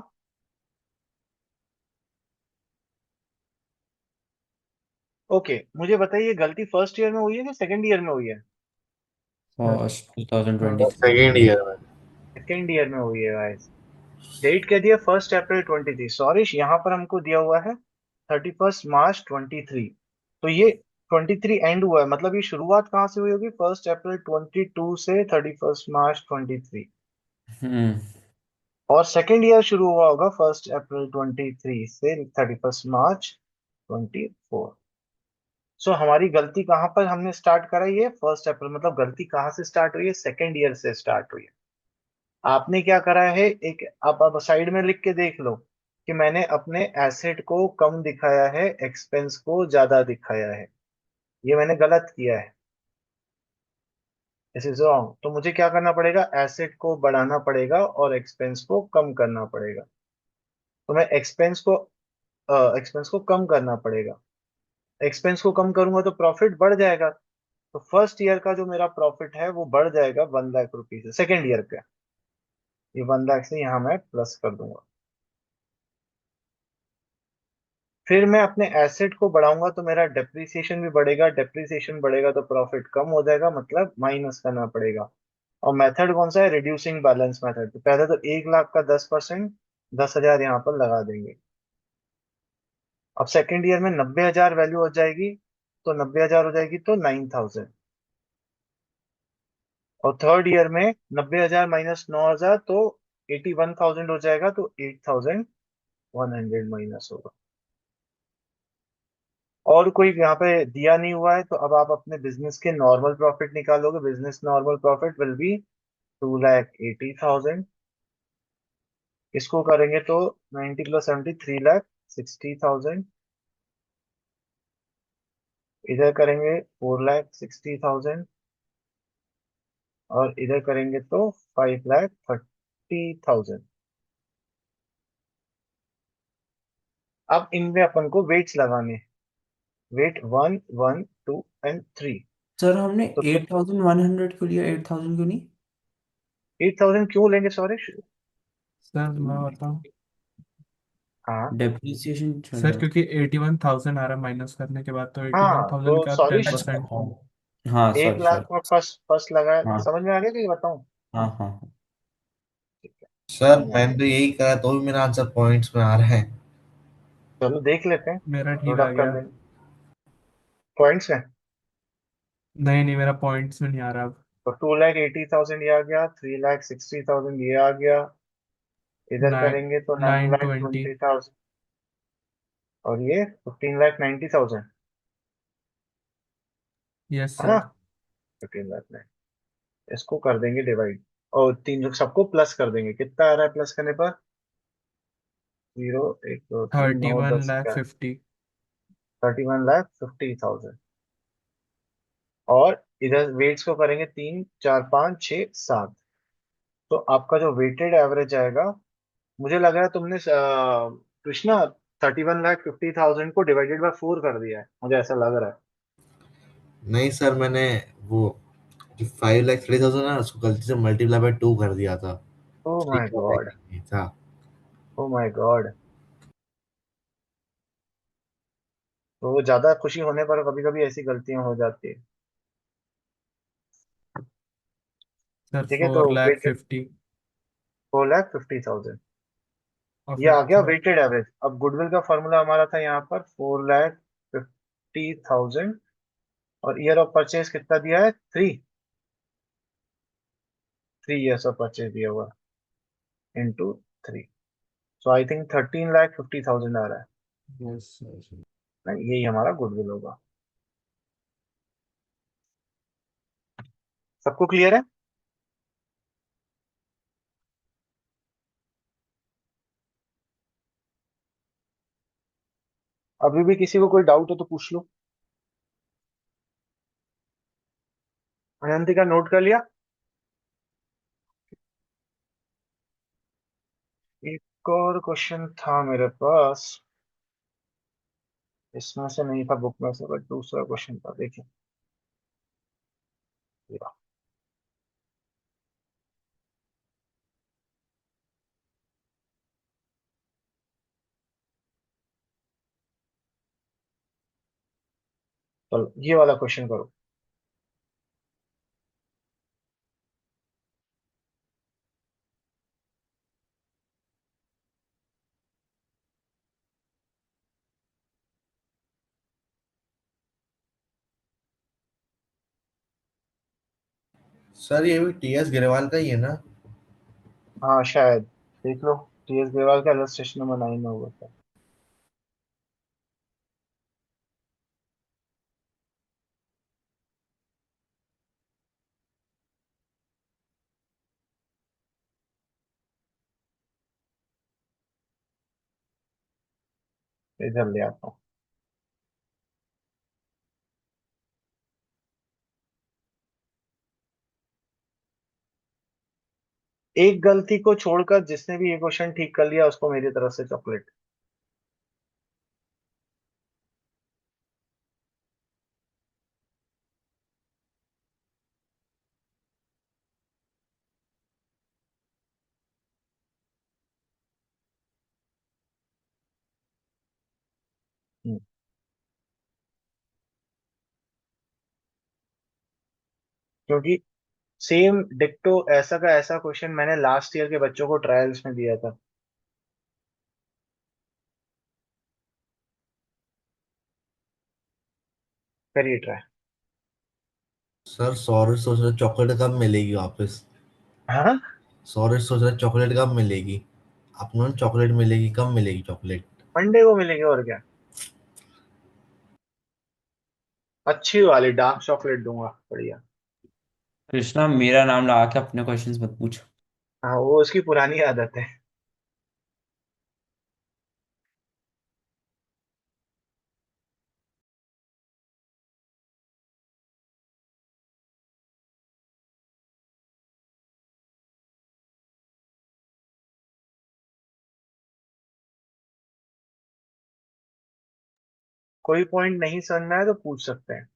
ओके, मुझे बताइए गलती फर्स्ट ईयर में हुई है कि सेकंड ईयर में हुई है? सर फर्स्ट 2023 सेकेंड में। ईयर में। सेकंड ईयर में हुई है गाइस। डेट क्या दिया? 1 अप्रैल 23। सॉरी, यहाँ पर हमको दिया हुआ है 31 मार्च 23। तो ये 23 एंड हुआ है, मतलब ये शुरुआत कहाँ से हुई होगी? 1 अप्रैल 22 से 31 मार्च 23। हम्म। और सेकेंड ईयर शुरू हुआ होगा 1 अप्रैल 23 से 31 मार्च 24। सो हमारी गलती कहाँ पर हमने स्टार्ट करा? ये 1 अप्रैल, मतलब गलती कहाँ से स्टार्ट हुई है? सेकेंड ईयर से स्टार्ट हुई है। आपने क्या करा है, एक आप साइड में लिख के देख लो कि मैंने अपने एसेट को कम दिखाया है, एक्सपेंस को ज्यादा दिखाया है। ये मैंने गलत किया है, दिस इज रॉन्ग। तो मुझे क्या करना पड़ेगा? एसेट को बढ़ाना पड़ेगा और एक्सपेंस को कम करना पड़ेगा। तो मैं एक्सपेंस को कम करना पड़ेगा। एक्सपेंस को कम करूंगा तो प्रॉफिट बढ़ जाएगा। तो फर्स्ट ईयर का जो मेरा प्रॉफिट है वो बढ़ जाएगा 1 लाख रुपीज से। सेकेंड ईयर का ये 1 लाख से यहाँ मैं प्लस कर दूंगा। फिर मैं अपने एसेट को बढ़ाऊंगा तो मेरा डेप्रिसिएशन भी बढ़ेगा। डेप्रिसिएशन बढ़ेगा तो प्रॉफिट कम हो जाएगा, मतलब माइनस करना पड़ेगा। और मेथड कौन सा है? Reducing balance method. तो पहले तो 1 लाख का 10%, 10,000 यहाँ पर लगा देंगे। अब सेकेंड ईयर में 90,000 वैल्यू हो जाएगी, तो 90,000 हो जाएगी तो 9,000। और थर्ड ईयर में 90,000 माइनस 9,000 तो 81,000 हो जाएगा, तो 8,100 माइनस होगा। और कोई यहाँ पे दिया नहीं हुआ है, तो अब आप अपने बिजनेस के नॉर्मल प्रॉफिट निकालोगे। Business normal profit will B 2,80,000। इसको करेंगे तो 90 + 70, 3,60,000। इधर करेंगे 4,60,000। और इधर करेंगे तो 5,30,000। अब इनमें अपन को वेट्स लगाने हैं। Wait 1, 1, 2 and 3। सर हमने तो 8,100 क्यों लिया, 8,000 क्यों नहीं? 8,000 क्यों लेंगे सॉरी? सर मैं बताऊँ। हाँ डेप्रिसिएशन चल सर रहा क्योंकि 81,000 आ रहा माइनस करने के बाद, तो एटी वन हाँ, थाउजेंड तो का सॉरी, 10%। है। अच्छा हाँ, एक सॉरी लाख सॉरी। में फर्स्ट फर्स्ट लगाया, हाँ समझ में आ गया कि बताऊं? हाँ हाँ हाँ। ठीक है, सर समझ में आ मैंने गया। तो यही कहा, तो भी मेरा आंसर पॉइंट्स में आ रहा है। चलो देख लेते हैं, मेरा ठीक नोट आ अप कर गया। लेंगे। पॉइंट्स में। नहीं नहीं, मेरा पॉइंट्स में नहीं आ रहा अब। तो 2,80,000 ये आ गया, 3,60,000 ये आ गया, इधर नाइन करेंगे तो nine nine lakh twenty twenty thousand और ये 15,90,000, यस है ना। सर। 15 लाख, इसको कर देंगे डिवाइड और तीन सबको प्लस कर देंगे। कितना आ रहा है प्लस करने पर? 0, 1, 2, 3, थर्टी 9, वन 10 लाख का फिफ्टी 31,50,000। और इधर वेट्स को करेंगे 3, 4, 5, 6, 7। तो आपका जो वेटेड एवरेज आएगा, मुझे लग रहा है तुमने कृष्णा 31,50,000 को डिवाइडेड बाय 4 कर दिया है, मुझे ऐसा लग रहा है। नहीं सर, मैंने वो जो 5,30,000 है उसको गलती से मल्टीप्लाई बाय 2 कर दिया था। ओ थ्री माय का गॉड, नहीं था। Oh my God. तो ज्यादा खुशी होने पर कभी कभी ऐसी गलतियां हो जाती है। सर ठीक है, तो फोर लाख वेटेड फिफ्टी 4,50,000 और ये फिर आ गया वेटेड एवरेज। अब गुडविल का फॉर्मूला हमारा था यहाँ पर 4,50,000 और ईयर ऑफ परचेज कितना दिया है? 3 ईयर्स ऑफ परचेज दिया हुआ इंटू 3। सो आई थिंक 13,50,000 आ रहा है। Yes sir. नहीं, यही हमारा गुडविल होगा। सबको क्लियर है? अभी भी किसी को कोई डाउट हो तो पूछ लो। अनंतिका नोट कर लिया? एक और क्वेश्चन था मेरे पास, इसमें से नहीं था बुक में से, बट दूसरा क्वेश्चन था, देखिए। चलो ये वाला क्वेश्चन करो। सर ये भी टीएस गिरवाल का ही है ना? हाँ शायद, देख लो। टीएस देवाल का रजिस्ट्रेशन नंबर 9 में हुआ था। इधर ले आता हूँ। एक गलती को छोड़कर जिसने भी ये क्वेश्चन ठीक कर लिया उसको मेरी तरफ से चॉकलेट। क्योंकि सेम डिक्टो ऐसा का ऐसा क्वेश्चन मैंने लास्ट ईयर के बच्चों को ट्रायल्स में दिया था। करिए ट्राई। सर सौरभ सोच रहा चॉकलेट कब मिलेगी वापस। हाँ, सौरभ सोच रहा चॉकलेट कब मिलेगी। अपनों चॉकलेट मिलेगी, कब मिलेगी चॉकलेट। मंडे को मिलेंगे और क्या। अच्छी वाली डार्क चॉकलेट दूंगा, बढ़िया। कृष्णा, मेरा नाम लगा के अपने क्वेश्चंस मत पूछ। हाँ, वो उसकी पुरानी आदत है। कोई पॉइंट नहीं समझ में आए तो पूछ सकते हैं।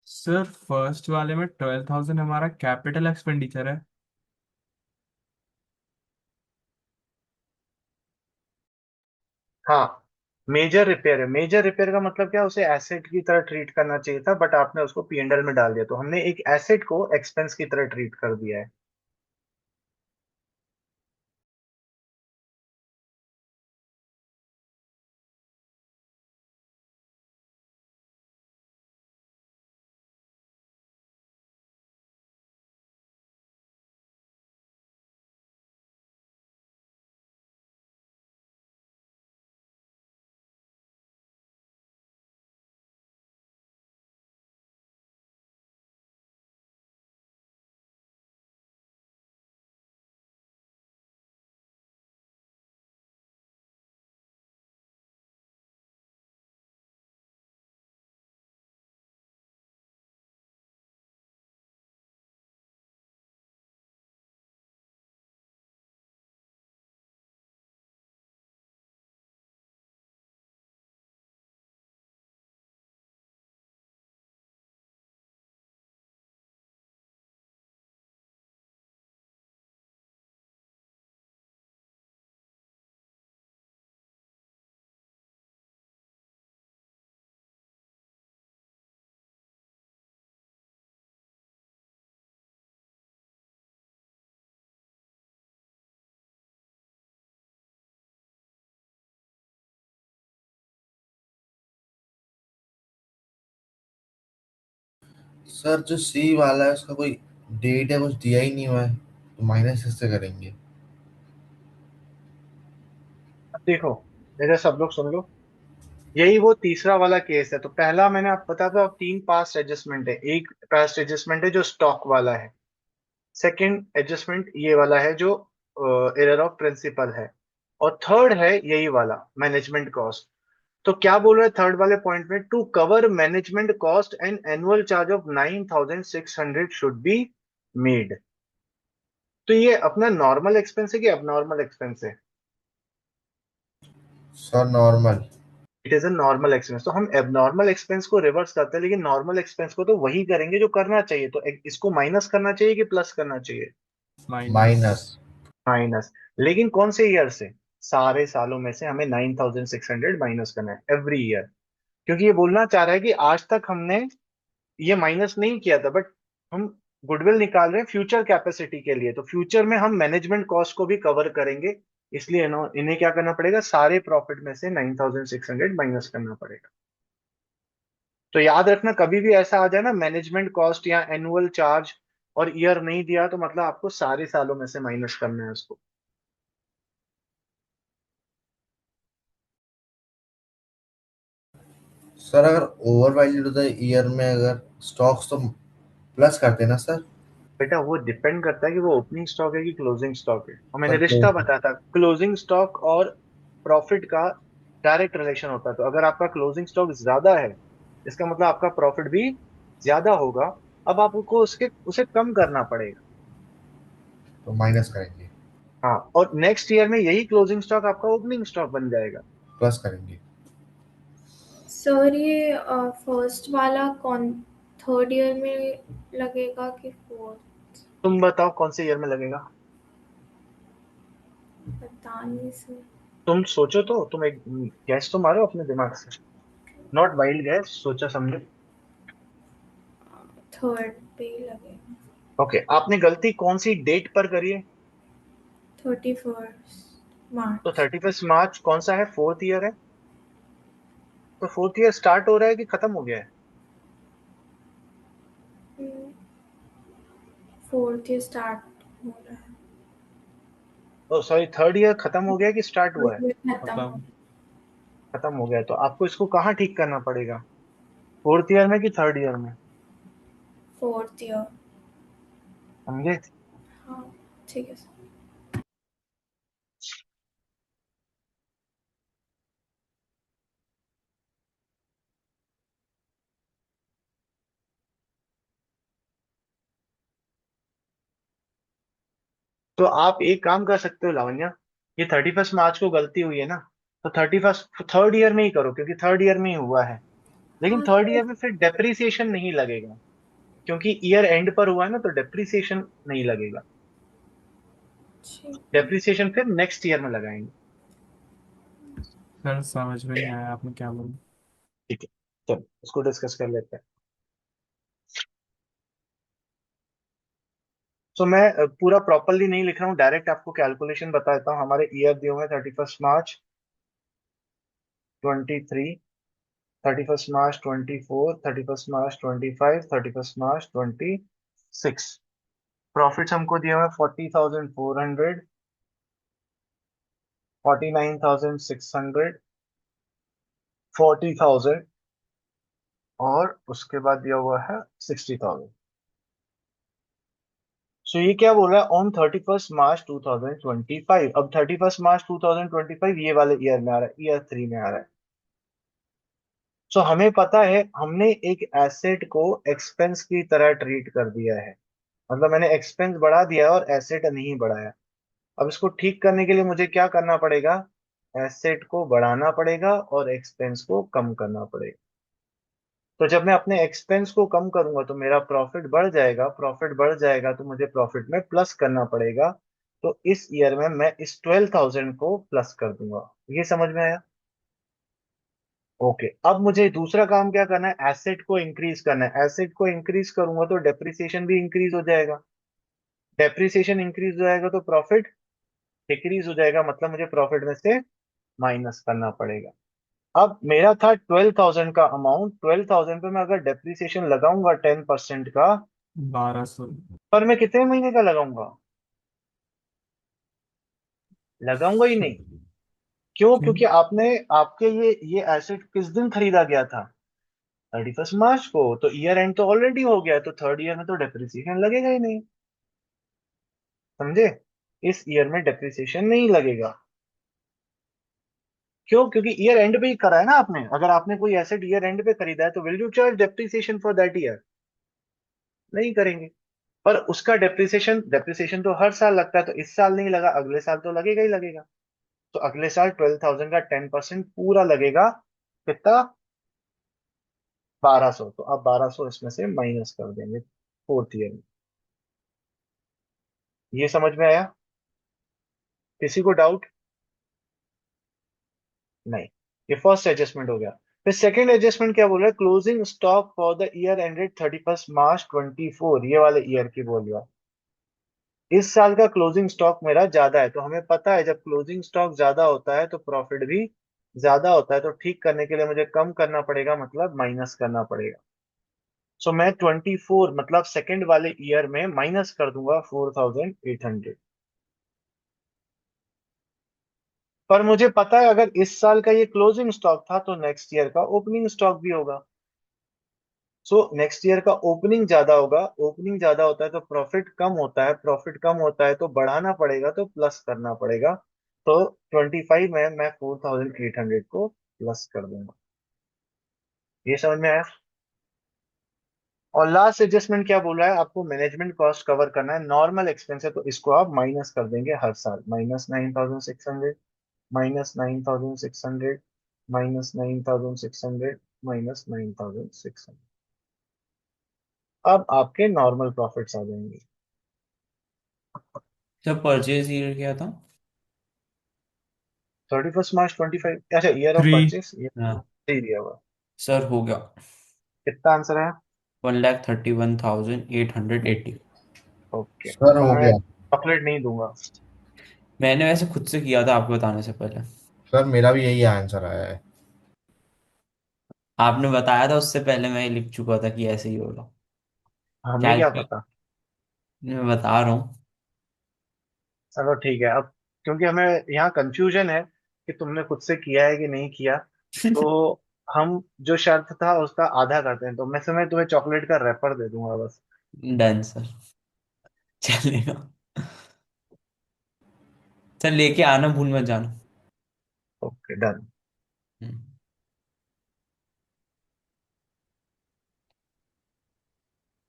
सर फर्स्ट वाले में 12,000 हमारा कैपिटल एक्सपेंडिचर है। हाँ, मेजर रिपेयर है। मेजर रिपेयर का मतलब क्या है, उसे एसेट की तरह ट्रीट करना चाहिए था, बट आपने उसको P&L में डाल दिया, तो हमने एक एसेट को एक्सपेंस की तरह ट्रीट कर दिया है। सर जो सी वाला है उसका कोई डेट है, कुछ दिया ही नहीं हुआ है, तो माइनस किससे करेंगे? अब देखो, मेरे सब लोग सुन लो, यही वो तीसरा वाला केस है। तो पहला मैंने आपको बताया था, अब तीन पास्ट एडजस्टमेंट है। एक पास्ट एडजस्टमेंट है जो स्टॉक वाला है, सेकंड एडजस्टमेंट ये वाला है जो एरर ऑफ प्रिंसिपल है, और थर्ड है यही वाला मैनेजमेंट कॉस्ट। तो क्या बोल रहे हैं थर्ड वाले पॉइंट में, to cover management cost and annual charge of 9,600 should be made. तो ये अपना नॉर्मल एक्सपेंस है कि abnormal एक्सपेंस है? Sir normal. It is a normal expense. तो हम एबनॉर्मल एक्सपेंस को रिवर्स करते हैं, लेकिन नॉर्मल एक्सपेंस को तो वही करेंगे जो करना चाहिए। तो इसको माइनस करना चाहिए कि प्लस करना चाहिए? माइनस। माइनस। माइनस। लेकिन कौन से ईयर से? सारे सालों में से हमें 9,600 माइनस करना है एवरी ईयर। क्योंकि ये बोलना चाह रहा है कि आज तक हमने ये माइनस नहीं किया था, बट हम गुडविल निकाल रहे हैं फ्यूचर कैपेसिटी के लिए। तो फ्यूचर में हम मैनेजमेंट कॉस्ट को भी कवर करेंगे, इसलिए इन्हें क्या करना पड़ेगा, सारे प्रॉफिट में से 9,600 माइनस करना पड़ेगा। तो याद रखना, कभी भी ऐसा आ जाए ना मैनेजमेंट कॉस्ट या एनुअल चार्ज और ईयर नहीं दिया, तो मतलब आपको सारे सालों में से माइनस करना है उसको। सर अगर ओवर वैल्यूड होता है ईयर में, अगर स्टॉक्स तो प्लस करते हैं ना सर? बेटा वो डिपेंड करता है कि वो ओपनिंग स्टॉक है कि क्लोजिंग स्टॉक है, और मैंने सर रिश्ता क्लोज। बताया था, क्लोजिंग स्टॉक और प्रॉफिट का डायरेक्ट रिलेशन होता है। तो अगर आपका क्लोजिंग स्टॉक ज्यादा है, इसका मतलब आपका प्रॉफिट भी ज्यादा होगा। अब आपको उसके उसे कम करना पड़ेगा। तो माइनस करेंगे। हाँ, और नेक्स्ट ईयर में यही क्लोजिंग स्टॉक आपका ओपनिंग स्टॉक बन जाएगा। प्लस करेंगे। सर ये फर्स्ट वाला कौन थर्ड ईयर में लगेगा कि फोर्थ? तुम बताओ कौन से ईयर में लगेगा? पता नहीं सर। तुम सोचो, तो तुम एक गैस तो मारो अपने दिमाग से, नॉट वाइल्ड गैस, सोचा समझो। थर्ड पे ही लगेगा। ओके, आपने गलती कौन सी डेट पर करी है? 31 तो मार्च। 31 मार्च कौन सा है, फोर्थ ईयर है? तो फोर्थ ईयर स्टार्ट हो रहा है कि खत्म हो गया है? फोर्थ ईयर स्टार्ट हो रहा है। ओ सॉरी, थर्ड ईयर खत्म हो गया कि स्टार्ट हुआ है? थर्ड ईयर खत्म हो खत्म। खत्म हो गया है। तो आपको इसको कहाँ ठीक करना पड़ेगा, फोर्थ ईयर में कि थर्ड ईयर में? Fourth year. समझे? हाँ ठीक है सर। तो आप एक काम कर सकते हो लावण्या, ये 31 मार्च को गलती हुई है ना, तो 31 थर्ड ईयर में ही करो, क्योंकि थर्ड ईयर में ही हुआ है। लेकिन हाँ थर्ड सर। ईयर में फिर डेप्रिसिएशन नहीं लगेगा, क्योंकि ईयर एंड पर हुआ है ना, तो डेप्रिसिएशन नहीं लगेगा। ठीक है। डेप्रिसिएशन फिर नेक्स्ट ईयर में लगाएंगे। सर समझ में नहीं आया आपने क्या बोला। ठीक है, चलो उसको डिस्कस कर लेते हैं। तो मैं पूरा प्रॉपरली नहीं लिख रहा हूँ, डायरेक्ट आपको कैलकुलेशन बता देता हूँ। हमारे ईयर दिए हुए हैं 31 मार्च 23, 31 मार्च 24, 31 मार्च 25, 31 मार्च 26। प्रॉफिट्स हमको दिए हुए हैं 40,400, 49,600, 40,000, और उसके बाद दिया हुआ है 60,000। सो ये क्या बोल रहा है, ऑन 31 मार्च 2025। अब 31 मार्च 2025 ये वाले ईयर में आ रहा है, ईयर 3 में आ रहा है। सो हमें पता है हमने एक एसेट को एक्सपेंस की तरह ट्रीट कर दिया है, मतलब मैंने एक्सपेंस बढ़ा दिया है और एसेट नहीं बढ़ाया। अब इसको ठीक करने के लिए मुझे क्या करना पड़ेगा, एसेट को बढ़ाना पड़ेगा और एक्सपेंस को कम करना पड़ेगा। तो जब मैं अपने एक्सपेंस को कम करूंगा तो मेरा प्रॉफिट बढ़ जाएगा, प्रॉफिट बढ़ जाएगा तो मुझे प्रॉफिट में प्लस करना पड़ेगा। तो इस ईयर में मैं इस 12,000 को प्लस कर दूंगा। ये समझ में आया? ओके, अब मुझे दूसरा काम क्या करना है, एसेट को इंक्रीज करना है। एसेट को इंक्रीज करूंगा तो डेप्रिसिएशन भी इंक्रीज हो जाएगा, डेप्रिसिएशन इंक्रीज हो जाएगा तो प्रॉफिट डिक्रीज हो जाएगा, मतलब मुझे प्रॉफिट में से माइनस करना पड़ेगा। अब मेरा था 12,000 का अमाउंट, 12,000 पे मैं अगर डेप्रिसिएशन लगाऊंगा 10% का, 1200। पर मैं कितने महीने का लगाऊंगा, लगाऊंगा ही नहीं। क्यों? क्यों? क्योंकि आपने, आपके ये एसेट किस दिन खरीदा गया था, 31 मार्च को, तो ईयर एंड तो ऑलरेडी हो गया है, तो थर्ड ईयर में तो डेप्रिसिएशन लगेगा ही नहीं। समझे? इस ईयर में डेप्रिसिएशन नहीं लगेगा। क्यों? क्योंकि ईयर एंड पे ही करा है ना आपने। अगर आपने कोई एसेट ईयर एंड पे खरीदा है तो will you charge depreciation for that year? नहीं करेंगे। पर उसका डेप्रिसिएशन, डेप्रिसिएशन तो हर साल लगता है, तो इस साल नहीं लगा, अगले साल तो लगेगा ही लगेगा। तो अगले साल 12,000 का 10% पूरा लगेगा। कितना? 1,200। तो अब 1,200 इसमें से माइनस कर देंगे फोर्थ ईयर में। ये समझ में आया? किसी को डाउट? नहीं। ये फर्स्ट एडजस्टमेंट हो गया। फिर सेकंड एडजस्टमेंट क्या बोल रहा है, closing stock for the year ended 31 मार्च 24, ये वाले ईयर की बोल रहा है। इस साल का क्लोजिंग स्टॉक मेरा ज्यादा है, तो हमें पता है जब क्लोजिंग स्टॉक ज्यादा होता है तो प्रॉफिट भी ज्यादा होता है। तो ठीक करने के लिए मुझे कम करना पड़ेगा, मतलब माइनस करना पड़ेगा। सो मैं 24 मतलब सेकंड वाले ईयर में माइनस कर दूंगा 4,800। पर मुझे पता है अगर इस साल का ये क्लोजिंग स्टॉक था तो नेक्स्ट ईयर का ओपनिंग स्टॉक भी होगा। सो नेक्स्ट ईयर का ओपनिंग ज्यादा होगा, ओपनिंग ज्यादा होता है तो प्रॉफिट कम होता है, प्रॉफिट कम होता है तो बढ़ाना पड़ेगा, तो प्लस करना पड़ेगा। तो 25 में मैं 4,800 को प्लस कर दूंगा। ये समझ में आया? और लास्ट एडजस्टमेंट क्या बोल रहा है, आपको मैनेजमेंट कॉस्ट कवर करना है, नॉर्मल एक्सपेंस है तो इसको आप माइनस कर देंगे हर साल। -9,600, -9,600, -9,600, -9,600। अब आपके नॉर्मल प्रॉफिट्स आ जाएंगे। जब परचेज ईयर क्या था? 31 मार्च 25, अच्छा ईयर ऑफ 3। परचेस, ये हाँ सही दिया हुआ। सर, हो गया। कितना आंसर है? 1,31,880। ओके, सर तो हो मैं गया। चॉकलेट नहीं दूंगा। मैंने वैसे खुद से किया था आपको बताने से पहले। सर मेरा भी यही आंसर आया है। आपने बताया था उससे पहले, मैं लिख चुका था कि ऐसे ही होगा। हमें क्या कैलकुलेट पता। मैं बता रहा हूँ। चलो ठीक है। अब क्योंकि हमें यहाँ कंफ्यूजन है कि तुमने खुद से किया है कि नहीं किया, तो हम जो शर्त था उसका आधा करते हैं। तो मैं तुम्हें चॉकलेट का रैपर दे दूंगा बस। डन सर, चलेगा। सर लेके आना, भूल मत जाना। Okay done. हम्म।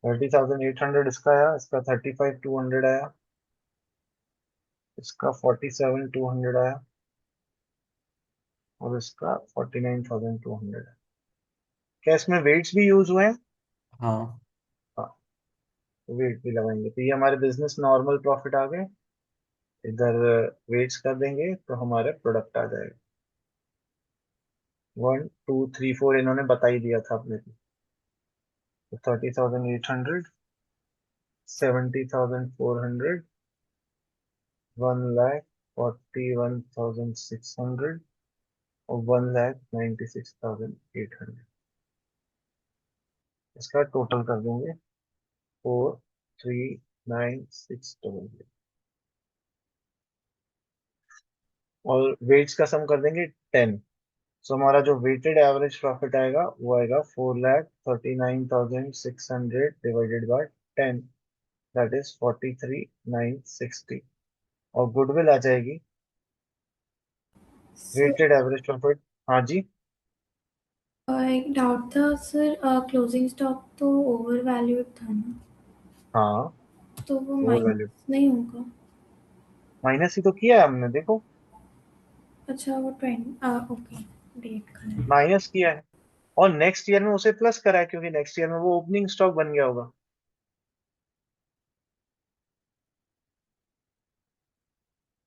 30,800 इसका आया, इसका 35,200 आया, इसका 47,200 आया, और इसका 49,200 है। क्या इसमें वेट्स भी यूज हुए हैं? हाँ। हाँ, वेट भी लगाएंगे तो ये हमारे बिजनेस नॉर्मल प्रॉफिट आ गए। इधर वेट्स कर देंगे तो हमारे प्रोडक्ट आ जाएगा। 1 2 3 4 इन्होंने बता ही दिया था अपने को। तो 30,800, 70,400, 1,41,600 और 1,96,800। इसका टोटल कर देंगे 439,600 और वेट्स का सम कर देंगे 10। सो हमारा जो वेटेड एवरेज प्रॉफिट आएगा वो आएगा 4,39,600 डिवाइडेड बाय 10, दैट इज 43,960। और गुडविल आ जाएगी सर वेटेड एवरेज प्रॉफिट। हाँ जी। एक डाउट था सर, क्लोजिंग स्टॉक तो ओवर वैल्यूड था ना, हाँ, तो वो ओवर वैल्यू माइनस नहीं होगा? माइनस ही तो किया है हमने, देखो अच्छा वो 20, ओके, डेट का है। माइनस किया है और नेक्स्ट ईयर में उसे प्लस करा है क्योंकि नेक्स्ट ईयर में वो ओपनिंग स्टॉक बन गया होगा।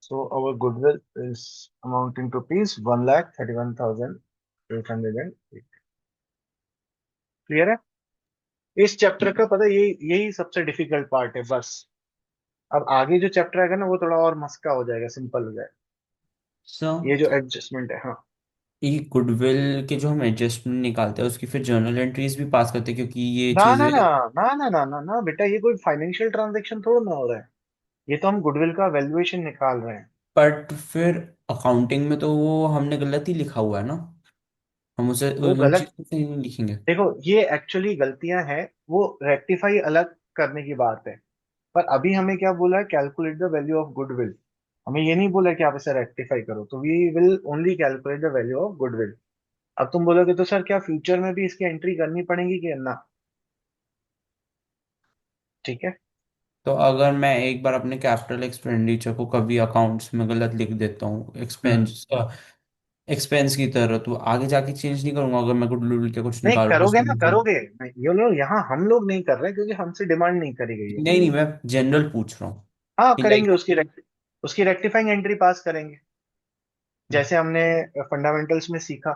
So our goodwill is amounting to rupees 1,31,808। Clear है? इस चैप्टर का पता है, यही सबसे डिफिकल्ट पार्ट है बस। अब आगे जो चैप्टर आएगा ना वो थोड़ा और मस्का हो जाएगा, सिंपल हो जाएगा। सर, ये जो एडजस्टमेंट है, हाँ। ये गुडविल के जो हम एडजस्टमेंट निकालते हैं उसकी फिर जर्नल एंट्रीज भी पास करते हैं, क्योंकि ये ना ना चीजें। ना ना ना ना ना ना बेटा, ये कोई फाइनेंशियल ट्रांजेक्शन थोड़ा ना हो रहा है। ये तो हम गुडविल का वैल्यूएशन निकाल रहे हैं। बट फिर अकाउंटिंग में तो वो हमने गलत ही लिखा हुआ है ना, हम उसे वो उन गलत, चीजों से नहीं लिखेंगे। देखो ये एक्चुअली गलतियां हैं, वो रेक्टिफाई अलग करने की बात है। पर अभी हमें क्या बोला है, calculate the value of goodwill. हमें ये नहीं बोला कि आप इसे रेक्टिफाई करो, तो we will only calculate the value of goodwill. अब तुम बोलोगे तो सर क्या फ्यूचर में भी इसकी एंट्री करनी पड़ेगी कि ना? ठीक है। तो अगर मैं एक बार अपने कैपिटल एक्सपेंडिचर को कभी अकाउंट्स में गलत लिख देता हूँ हम्म। एक्सपेंस की तरह, तो आगे जाके चेंज नहीं करूंगा अगर मैं गुडविल के कुछ नहीं निकालूंगा करोगे ना, उसमें। करोगे। ये लोग यहाँ हम लोग नहीं कर रहे क्योंकि हमसे डिमांड नहीं करी गई है। नहीं नहीं, मैं जनरल पूछ रहा हूँ हाँ कि करेंगे, लाइक। उसकी रेक्टिफाइंग एंट्री पास करेंगे, जैसे हमने फंडामेंटल्स में सीखा।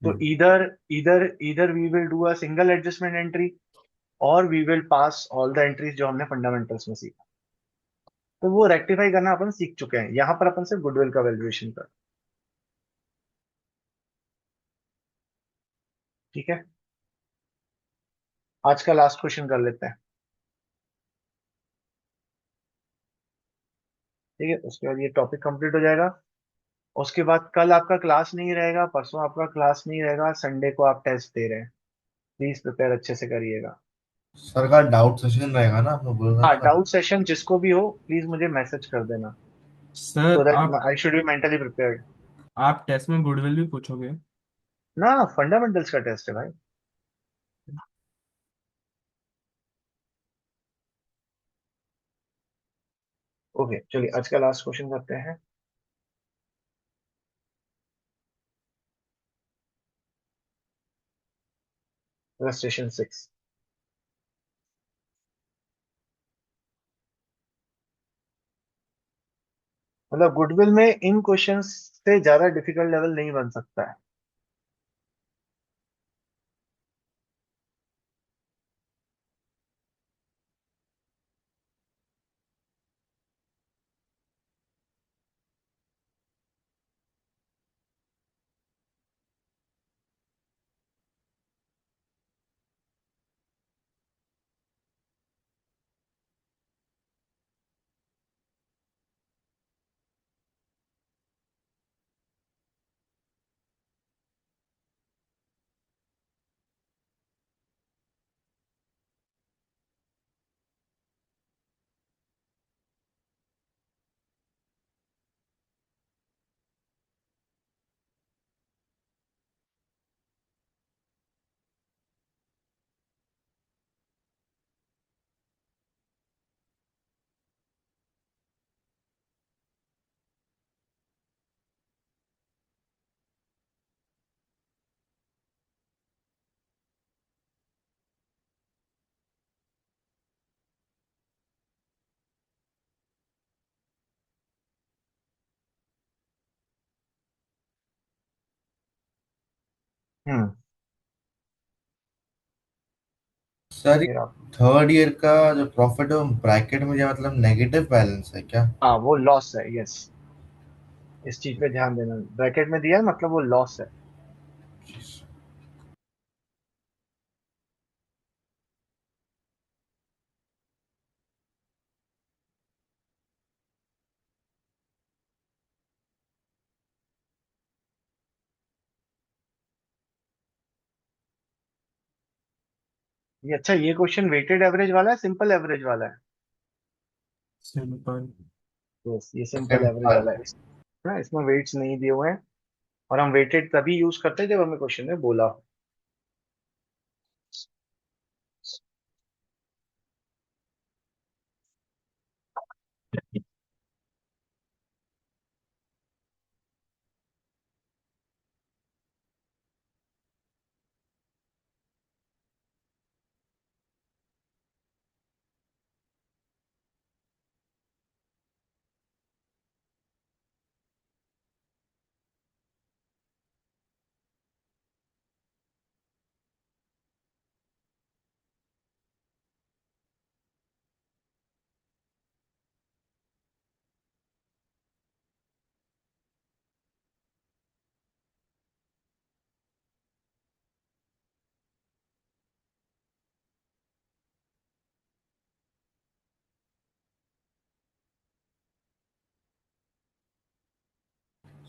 तो इधर इधर इधर we will do a single adjustment entry और we will pass all the entries जो हमने फंडामेंटल्स में सीखा। तो वो रेक्टिफाई करना अपन सीख चुके हैं, यहाँ पर अपन सिर्फ गुडविल का वैल्यूएशन कर। ठीक है, आज का लास्ट क्वेश्चन कर लेते हैं। ठीक है, उसके बाद ये टॉपिक कंप्लीट हो जाएगा। उसके बाद कल आपका क्लास नहीं रहेगा, परसों आपका क्लास नहीं रहेगा, संडे को आप टेस्ट दे रहे हैं। प्लीज प्रिपेयर अच्छे से करिएगा। सर का डाउट सेशन रहेगा ना, आपने बोला था हाँ, कल। डाउट सेशन जिसको भी हो प्लीज मुझे मैसेज कर देना, so sir that I should be mentally prepared. आप टेस्ट में गुडविल भी पूछोगे? ना, फंडामेंटल्स का टेस्ट है भाई। ओके चलिए, आज का लास्ट क्वेश्चन करते हैं। रजिस्ट्रेशन 6। मतलब गुडविल में इन क्वेश्चंस से ज्यादा डिफिकल्ट लेवल नहीं बन सकता है। हम्म। सर फिर आप, थर्ड ईयर का जो प्रॉफिट है वो ब्रैकेट में जो मतलब नेगेटिव बैलेंस है क्या? हाँ वो लॉस है, यस। इस चीज पे ध्यान देना, ब्रैकेट में दिया है मतलब वो लॉस है। ये अच्छा, ये क्वेश्चन वेटेड एवरेज वाला है, सिंपल एवरेज वाला है? सिंपल। यस, ये सिंपल एवरेज सिंपल। वाला है। ना, इसमें वेट्स नहीं दिए हुए हैं। और हम वेटेड तभी यूज करते हैं जब हमें क्वेश्चन में बोला हो।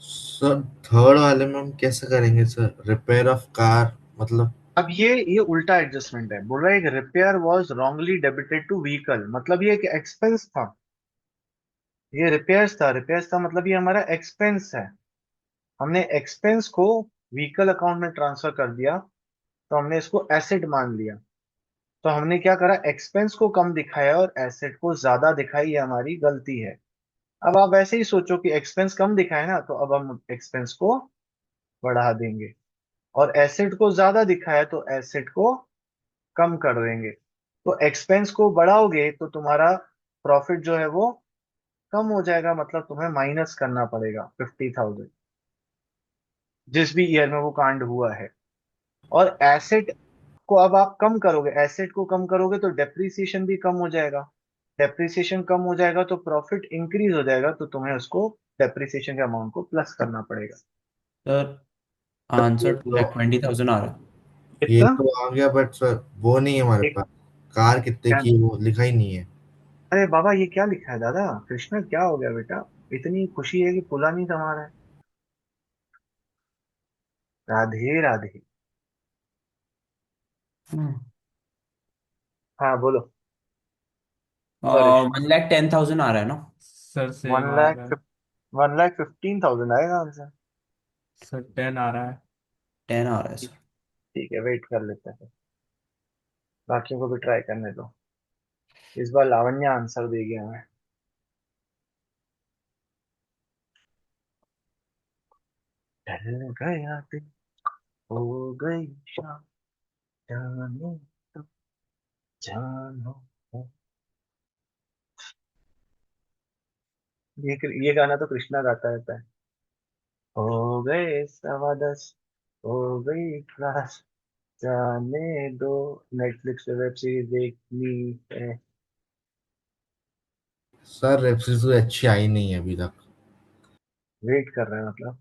सर थर्ड वाले में हम कैसे करेंगे सर, रिपेयर ऑफ कार मतलब? अब ये उल्टा एडजस्टमेंट है, बोल रहा है repair was wrongly debited to vehicle, मतलब ये एक एक्सपेंस था। ये रिपेयर्स था मतलब ये हमारा एक्सपेंस है। हमने एक्सपेंस को व्हीकल अकाउंट में ट्रांसफर कर दिया, तो हमने इसको एसेट मान लिया। तो हमने क्या करा, एक्सपेंस को कम दिखाया और एसेट को ज्यादा दिखाई, ये हमारी गलती है। अब आप वैसे ही सोचो कि एक्सपेंस कम दिखाए ना, तो अब हम एक्सपेंस को बढ़ा देंगे। और एसेट को ज्यादा दिखाया तो एसेट को कम कर देंगे। तो एक्सपेंस को बढ़ाओगे तो तुम्हारा प्रॉफिट जो है वो कम हो जाएगा, मतलब तुम्हें माइनस करना पड़ेगा 50,000, जिस भी ईयर में वो कांड हुआ है। और एसेट को अब आप कम करोगे, एसेट को कम करोगे तो डेप्रीसिएशन भी कम हो जाएगा। डेप्रीसिएशन कम हो जाएगा तो प्रॉफिट इंक्रीज हो जाएगा, तो तुम्हें उसको डेप्रीसिएशन के अमाउंट को प्लस करना पड़ेगा। सर ये आंसर तो 20,000 आ रहा है। ये कितना? तो आ गया, बट सर वो नहीं है हमारे एक, पास। कार कितने क्या? की है वो लिखा ही नहीं है। अरे बाबा, ये क्या लिखा है दादा? कृष्णा क्या हो गया बेटा? इतनी खुशी है कि पुला नहीं समा रहा है। राधे राधे। हम्म। हाँ बोलो। सॉरी। 1,10,000 आ रहा है ना? सर वन सेम आ रहा लाख है। 1,15,000 आएगा आंसर। सर 10 आ रहा है। 10 आ रहा है सर। ठीक है, वेट कर लेते हैं। बाकियों को भी ट्राई करने दो। इस बार लावण्य आंसर देगी हमें। ढल गया दिन, हो गई शाम, जानो तो जानो। ये गाना तो कृष्णा गाता रहता है। हो गए 10:15, हो गई क्लास, जाने दो, नेटफ्लिक्स पे वेब सीरीज देखनी है। सर वेब सीरीज कोई अच्छी आई नहीं है अभी तक। वेट कर रहे हैं मतलब।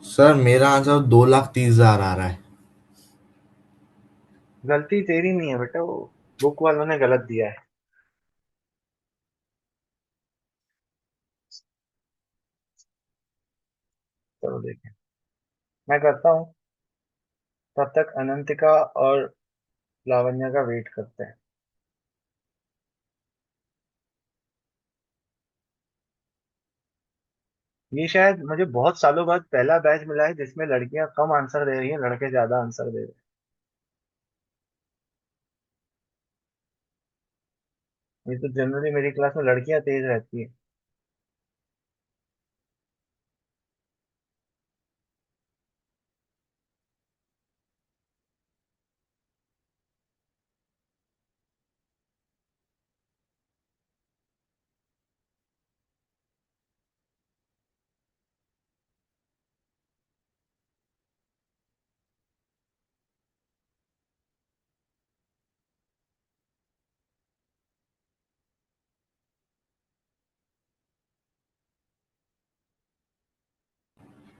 सर मेरा आंसर 2,30,000 आ रहा है। गलती तेरी नहीं है बेटा, वो बुक वालों ने गलत दिया है। चलो देखें, मैं करता हूँ। तब तक अनंतिका और लावण्या का वेट करते हैं। ये शायद मुझे बहुत सालों बाद पहला बैच मिला है जिसमें लड़कियां कम आंसर दे रही हैं, लड़के ज्यादा आंसर दे रहे हैं। ये तो जनरली मेरी क्लास में लड़कियां तेज रहती हैं।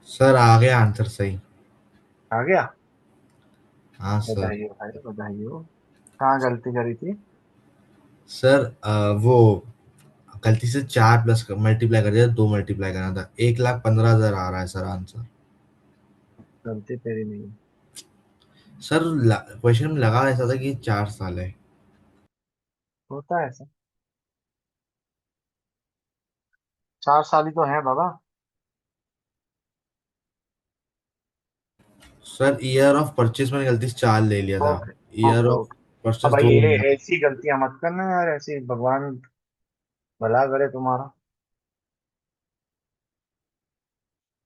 सर आ गया आंसर सही। आ गया? हाँ सर। बधाई हो भाई, बधाई हो। कहाँ गलती करी थी? सर वो गलती से 4 प्लस मल्टीप्लाई कर दिया, 2 मल्टीप्लाई करना था। 1,15,000 आ रहा है सर आंसर। गलती तेरी नहीं है। सर क्वेश्चन में लगा ऐसा था कि 4 साल है। होता है ऐसा। 4 साल ही तो है बाबा। सर ईयर ऑफ परचेज मैंने गलती से 4 ले लिया था। Okay. Year okay of okay. अब परचेज भाई 2 ये लेना था। ऐसी गलतियां मत करना यार, ऐसी भगवान भला करे तुम्हारा।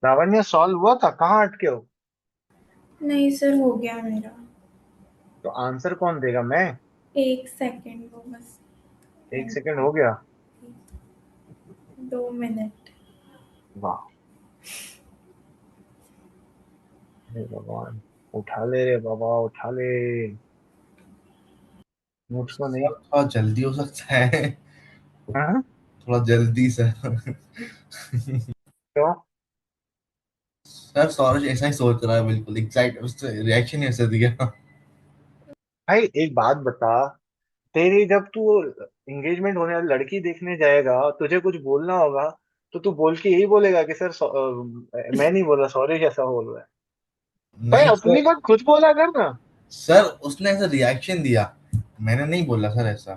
लावण्य सॉल्व हुआ था, कहाँ अटके हो? नहीं सर, हो गया मेरा। तो आंसर कौन देगा, मैं? 1 सेकंड वो बस। 1 सेकंड हो गया? 2 मिनट। वाह। हे भगवान, उठा ले रे बाबा, उठा ले। मुझको नहीं। सर थोड़ा जल्दी हो सकता है। हाँ? थोड़ा जल्दी सर। क्यों? सर सौरज ऐसा ही सोच रहा है, बिल्कुल एक्साइट, उससे रिएक्शन ही ऐसे दिया। भाई एक बात बता, तेरी जब तू एंगेजमेंट होने वाली लड़की देखने जाएगा और तुझे कुछ बोलना होगा, तो तू बोल के यही बोलेगा कि सर मैं नहीं बोला, सॉरी जैसा बोल रहा है। भाई नहीं अपनी सर। बात खुद बोला कर ना। सर उसने ऐसा रिएक्शन दिया, मैंने नहीं बोला सर ऐसा।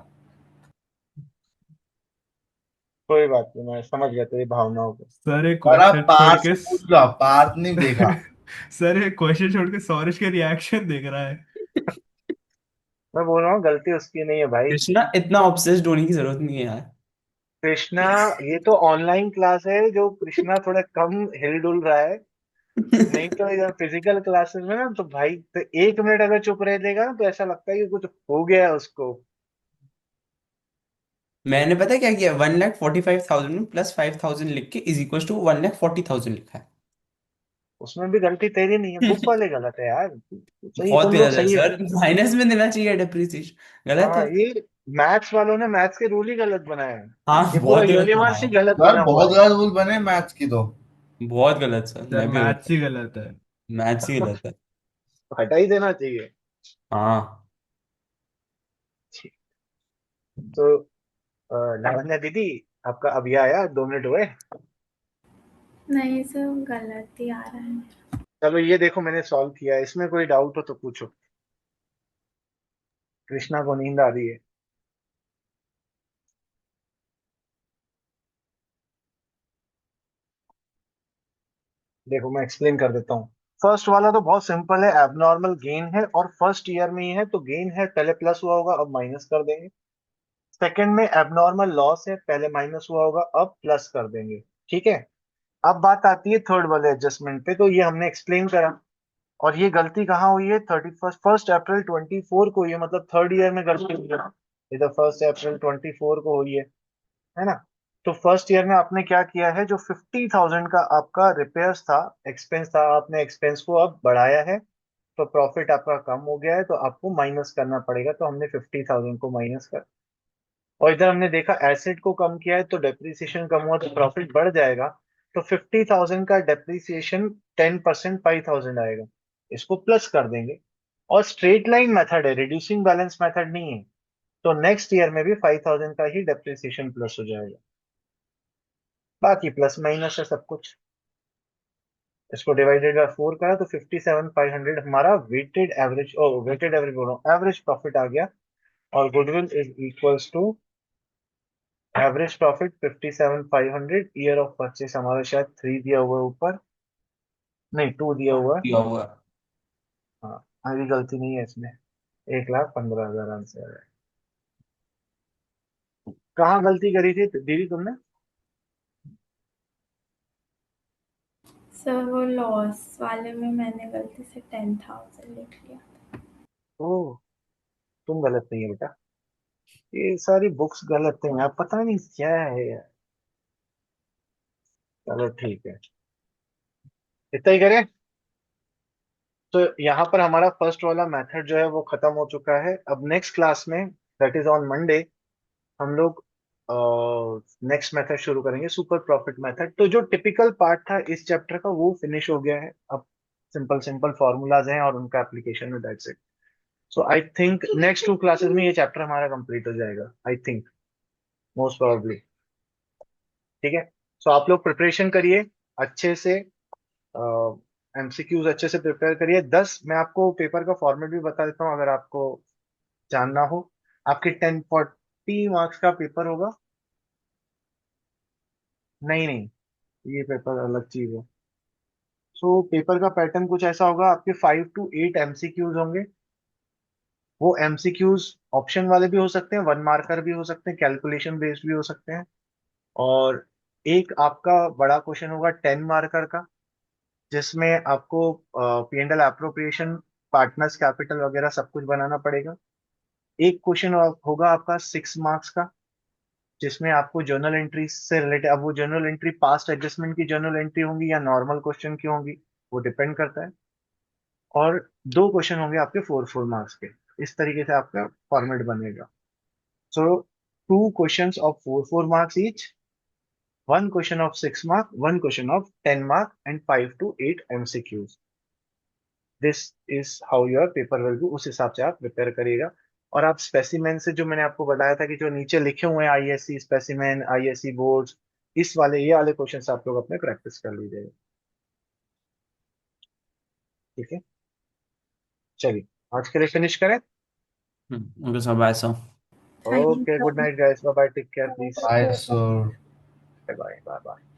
कोई बात नहीं, मैं समझ गया तेरी भावनाओं को। सर एक बड़ा क्वेश्चन छोड़ पार के से पूछ लो, पार नहीं देखा। सर एक क्वेश्चन छोड़ के सौरज के रिएक्शन देख रहा है। मैं बोल रहा हूँ गलती उसकी नहीं है भाई। कृष्णा, इतना ऑब्सेस्ड होने की जरूरत नहीं है यार। कृष्णा, ये तो ऑनलाइन क्लास है जो कृष्णा थोड़ा कम हिल डुल रहा है। नहीं तो इधर फिजिकल क्लासेस में ना, तो भाई तो 1 मिनट अगर चुप रह देगा ना तो ऐसा लगता है कि कुछ हो गया है उसको। मैंने पता है क्या किया, 1,45,000 में +5,000 लिख के इज इक्वल टू 1,40,000 लिखा है। उसमें भी गलती तेरी नहीं है, बुक वाले गलत है यार। सही, बहुत तुम लोग गलत है सही है। सर, माइनस में देना चाहिए डेप्रिसिएशन, गलत हाँ, है। ये मैथ्स वालों ने मैथ्स के रूल ही गलत बनाए हैं। हाँ, ये पूरा बहुत गलत यूनिवर्स बनाया ही है। गलत सर बना हुआ बहुत है। ज्यादा रूल बने मैथ्स की तो। बहुत गलत सर, सर मैं भी मैथ्स हूँ। ही गलत है। मैथ्स ही गलत है। हटा ही देना चाहिए। हाँ। तो लावण्या दीदी, आपका अभी आया, 2 मिनट हुए। नहीं सर, गलत ही आ रहा है। चलो ये देखो, मैंने सॉल्व किया है, इसमें कोई डाउट हो तो पूछो। कृष्णा को नींद आ रही है। देखो मैं एक्सप्लेन कर देता हूँ। फर्स्ट वाला तो बहुत सिंपल है, एबनॉर्मल गेन है और फर्स्ट ईयर में ही है, तो गेन है, पहले प्लस हुआ होगा अब माइनस कर देंगे। सेकंड में एबनॉर्मल लॉस है, पहले माइनस हुआ होगा अब प्लस कर देंगे। ठीक है। अब बात आती है थर्ड वाले एडजस्टमेंट पे, तो ये हमने एक्सप्लेन करा। और ये गलती कहाँ हुई है, 1 अप्रैल 24 को हुई है, मतलब थर्ड ईयर में गलती हुई है। ये तो 1 अप्रैल 24 को हुई है ना। तो फर्स्ट ईयर में आपने क्या किया है, जो 50,000 का आपका रिपेयर्स था, एक्सपेंस था, आपने एक्सपेंस को अब बढ़ाया है। तो प्रॉफिट आपका कम हो गया है, तो आपको माइनस करना पड़ेगा, तो हमने 50,000 को माइनस कर। और इधर हमने देखा एसेट को कम किया है तो डेप्रीसिएशन कम हुआ, तो प्रॉफिट बढ़ जाएगा। तो 50,000 का डेप्रीसिएशन 10% 5,000 आएगा। इसको प्लस कर देंगे। और स्ट्रेट लाइन मेथड है, रिड्यूसिंग बैलेंस मेथड नहीं है। तो नेक्स्ट ईयर में भी 5,000 का ही डेप्रीसिएशन प्लस हो जाएगा। बाकी प्लस माइनस है सब कुछ। इसको डिवाइडेड बाय 4 करा तो 57,500 हमारा वेटेड एवरेज बोल रहा हूँ, एवरेज प्रॉफिट आ गया। और goodwill is equals to average profit 57,500, year of purchase हमारा शायद 3 दिया हुआ है ऊपर, नहीं 2 दिया हुआ है। दिया हुआ है। हाँ, मेरी गलती नहीं है इसमें, 1,15,000 आंसर है। कहाँ गलती करी थी दीदी तुमने? सर वो लॉस वाले में मैंने गलती से 10,000 लिख लिया। ओह, तुम गलत नहीं है बेटा, ये सारी बुक्स गलत है यार, पता नहीं क्या है यार। चलो ठीक है, इतना ही करें। तो यहाँ पर हमारा फर्स्ट वाला मेथड जो है वो खत्म हो चुका है। अब नेक्स्ट क्लास में, दैट इज ऑन मंडे, हम लोग नेक्स्ट मेथड शुरू करेंगे, सुपर प्रॉफिट मेथड। तो जो टिपिकल पार्ट था इस चैप्टर का वो फिनिश हो गया है। अब सिंपल सिंपल फॉर्मूलाज हैं और उनका एप्लीकेशन में, that's it. So I think next 2 classes में ये चैप्टर हमारा कंप्लीट हो जाएगा, आई थिंक, मोस्ट प्रोबेबली। ठीक है, सो आप लोग प्रिपरेशन करिए अच्छे से, एमसीक्यूज अच्छे से प्रिपेयर करिए। 10, मैं आपको पेपर का फॉर्मेट भी बता देता हूँ अगर आपको जानना हो। आपके 1040 मार्क्स का पेपर होगा। नहीं नहीं, ये पेपर अलग चीज है। सो पेपर का पैटर्न कुछ ऐसा होगा, आपके 5 to 8 एमसीक्यूज होंगे। वो एमसीक्यूज ऑप्शन वाले भी हो सकते हैं, 1 मार्कर भी हो सकते हैं, कैलकुलेशन बेस्ड भी हो सकते हैं। और एक आपका बड़ा क्वेश्चन होगा 10 मार्कर का, जिसमें आपको P&L एप्रोप्रिएशन, पार्टनर्स कैपिटल वगैरह सब कुछ बनाना पड़ेगा। एक क्वेश्चन होगा आपका 6 मार्क्स का, जिसमें आपको जर्नल एंट्री से रिलेटेड, अब वो जर्नल एंट्री पास्ट एडजस्टमेंट की जर्नल एंट्री होंगी या नॉर्मल क्वेश्चन की होंगी, वो डिपेंड करता है। और 2 क्वेश्चन होंगे आपके 4 4 मार्क्स के। इस तरीके से आपका फॉर्मेट बनेगा। सो 2 question of 4 4 marks each, 1 question of 6 mark, 1 question of 10 mark, and 5 to 8 MCQs. This is how your paper will be, उस हिसाब से आप प्रिपेयर करिएगा। और आप स्पेसिमेन से, जो मैंने आपको बताया था कि जो नीचे लिखे हुए हैं आईएससी स्पेसिमेन, आईएससी बोर्ड्स, इस वाले ये वाले क्वेश्चंस आप लोग अपने प्रैक्टिस कर लीजिएगा। ठीक है, चलिए आज के लिए फिनिश करें। ओके सब ऐसा। Thank okay, good night guys, bye bye, take care please, bye you. Sir. Bye bye bye.